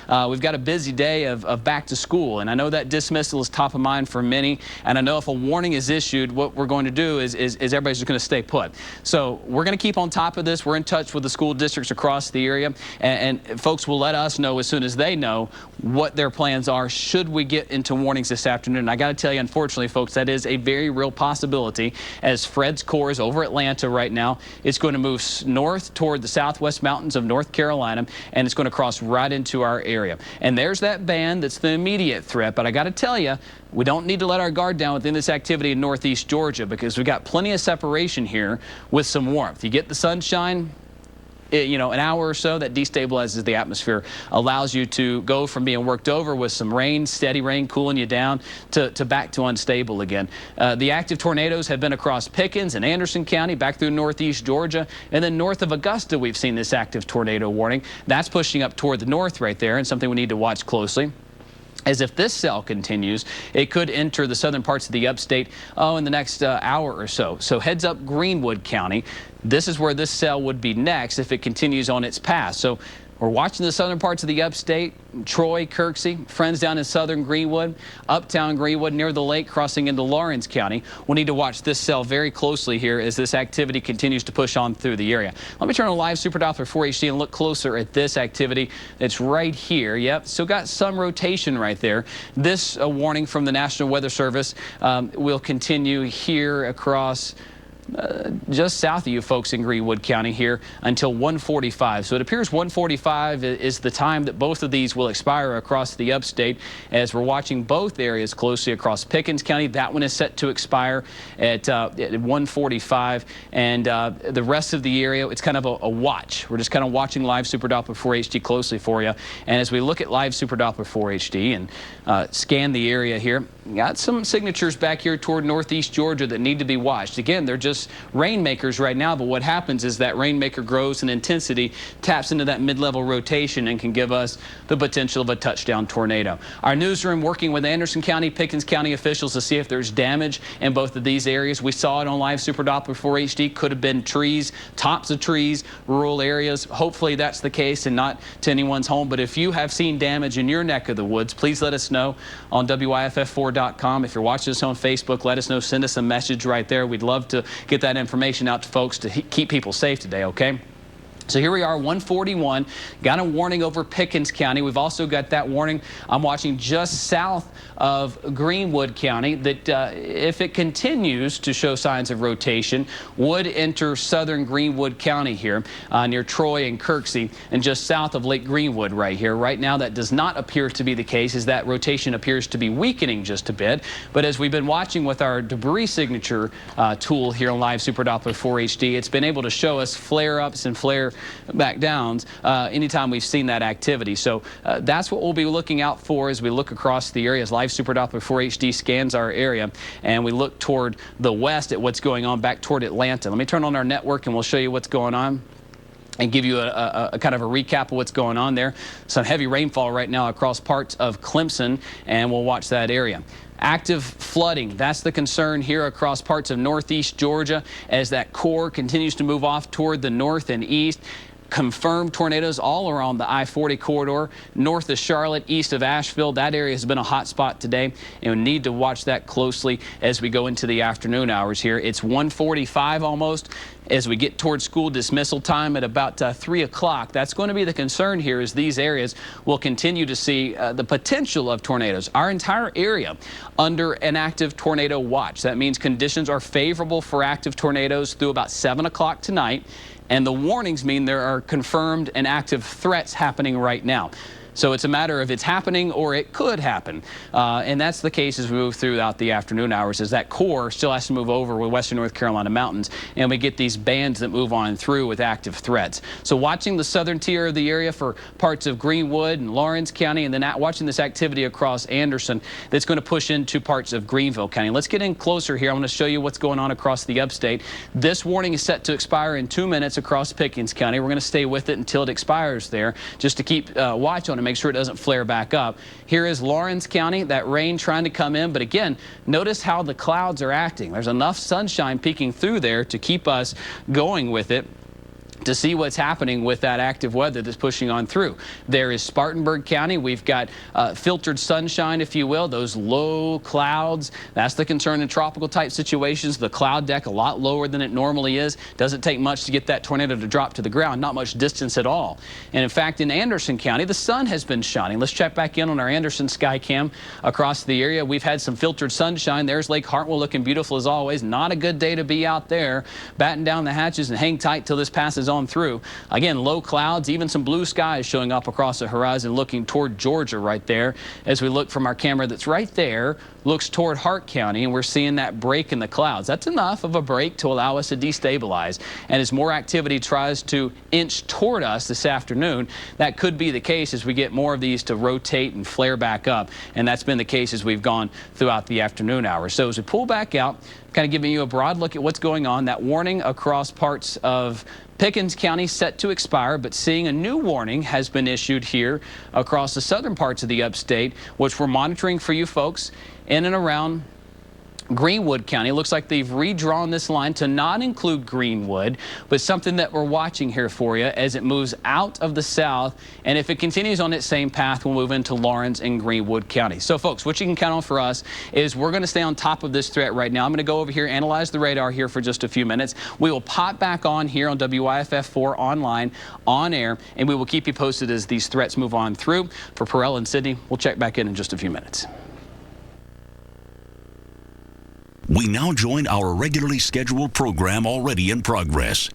and we've got a busy day of back to school. And I know that dismissal is top of mind for many, and I know if a warning is issued, what we're going to do is everybody's just going to stay put. So we're going to keep on top of this. We're in touch with the school districts across the area, and folks will let us know as soon as they know what their plans are should we get into warnings this afternoon. And I got to tell you, unfortunately, folks, that is a very real possibility, as Fred's core is over Atlanta right now. It's going to move north toward the southwest mountains of North Carolina, and it's going to cross right into our area. And there's that band that's the immediate threat. But I got to tell you, we don't need to let our guard down within this activity in northeast Georgia, because we've got plenty of separation here with some warmth. You get the sunshine, you know, an hour or so, that destabilizes the atmosphere, allows you to go from being worked over with some rain, steady rain cooling you down, to back to unstable again. The active tornadoes have been across Pickens and Anderson County, back through northeast Georgia, and then north of Augusta we've seen this active tornado warning. That's pushing up toward the north right there, and something we need to watch closely. As if this cell continues, it could enter the southern parts of the upstate in the next hour or so. So heads up Greenwood County. This is where this cell would be next if it continues on its path. So we're watching the southern parts of the upstate, Troy, Kirksey, friends down in southern Greenwood, uptown Greenwood near the lake crossing into Lawrence County. We'll need to watch this cell very closely here as this activity continues to push on through the area. Let me turn on live Super Doppler 4HD and look closer at this activity. It's right here. Yep, still got some rotation right there. This warning from the National Weather Service will continue here across just south of you folks in Greenwood County here until 1:45. So it appears 1:45 is the time that both of these will expire across the upstate, as we're watching both areas closely across Pickens County. That one is set to expire at 1:45, and the rest of the area, it's kind of a watch. We're just kind of watching live Super Doppler 4HD closely for you. And as we look at live Super Doppler 4HD and scan the area here, got some signatures back here toward northeast Georgia that need to be watched. Again, they're just rainmakers right now, but what happens is that rainmaker grows in intensity, taps into that mid-level rotation, and can give us the potential of a touchdown tornado. Our newsroom working with Anderson County, Pickens County officials to see if there's damage in both of these areas. We saw it on live Super Doppler 4HD. Could have been trees, tops of trees, rural areas. Hopefully that's the case and not to anyone's home. But if you have seen damage in your neck of the woods, please let us know on WYFF4.com. If you're watching us on Facebook, let us know. Send us a message right there. We'd love to get that information out to folks to keep people safe today, okay? So here we are, 1:41. Got a warning over Pickens County. We've also got that warning I'm watching just south of Greenwood County that if it continues to show signs of rotation, would enter southern Greenwood County here near Troy and Kirksey, and just south of Lake Greenwood right here. Right now that does not appear to be the case, as that rotation appears to be weakening just a bit. But as we've been watching with our debris signature tool here on live Super Doppler 4HD, it's been able to show us flare-ups and flare back downs anytime we've seen that activity. So that's what we'll be looking out for as we look across the area, as live Super Doppler 4HD scans our area, and we look toward the west at what's going on back toward Atlanta. Let me turn on our network and we'll show you what's going on and give you a kind of a recap of what's going on there. Some heavy rainfall right now across parts of Clemson, and we'll watch that area. Active flooding, that's the concern here across parts of northeast Georgia as that core continues to move off toward the north and east. Confirmed tornadoes all around the I-40 corridor, north of Charlotte, east of Asheville. That area has been a hot spot today, and we need to watch that closely as we go into the afternoon hours here. It's 1:45 almost. As we get towards school dismissal time at about 3 o'clock, that's going to be the concern here, as these areas will continue to see the potential of tornadoes. Our entire area under an active tornado watch. That means conditions are favorable for active tornadoes through about 7 o'clock tonight, and the warnings mean there are confirmed and active threats happening right now. So it's a matter of it's happening or it could happen. And that's the case as we move throughout the afternoon hours, as that core still has to move over with western North Carolina mountains, and we get these bands that move on through with active threats. So watching the southern tier of the area for parts of Greenwood and Lawrence County, and then watching this activity across Anderson that's going to push into parts of Greenville County. Let's get in closer here. I want to show you what's going on across the upstate. This warning is set to expire in 2 minutes across Pickens County. We're going to stay with it until it expires there, just to keep watch on it, make sure it doesn't flare back up. Here is Lawrence County, that rain trying to come in, but again, notice how the clouds are acting. There's enough sunshine peeking through there to keep us going with it, to see what's happening with that active weather that's pushing on through. There is Spartanburg County. We've got filtered sunshine, if you will, those low clouds. That's the concern in tropical type situations. The cloud deck a lot lower than it normally is. Doesn't take much to get that tornado to drop to the ground, not much distance at all. And in fact, in Anderson County, the sun has been shining. Let's check back in on our Anderson sky cam across the area. We've had some filtered sunshine. There's Lake Hartwell looking beautiful as always. Not a good day to be out there. Batten down the hatches and hang tight till this passes on through. Again, low clouds, even some blue skies showing up across the horizon, looking toward Georgia right there. As we look from our camera that's right there, looks toward Hart County, and we're seeing that break in the clouds. That's enough of a break to allow us to destabilize. And as more activity tries to inch toward us this afternoon, that could be the case as we get more of these to rotate and flare back up. And that's been the case as we've gone throughout the afternoon hours. So as we pull back out, kind of giving you a broad look at what's going on, that warning across parts of Pickens County set to expire, but seeing a new warning has been issued here across the southern parts of the upstate, which we're monitoring for you folks in and around Greenwood County. It looks like they've redrawn this line to not include Greenwood, but something that we're watching here for you as it moves out of the south. And if it continues on its same path, we'll move into Lawrence and Greenwood County. So folks, what you can count on for us is we're going to stay on top of this threat right now. I'm going to go over here, analyze the radar here for just a few minutes. We will pop back on here on WYFF4 online, on air, and we will keep you posted as these threats move on through. For Perel and Sydney, we'll check back in just a few minutes. We now join our regularly scheduled program already in progress.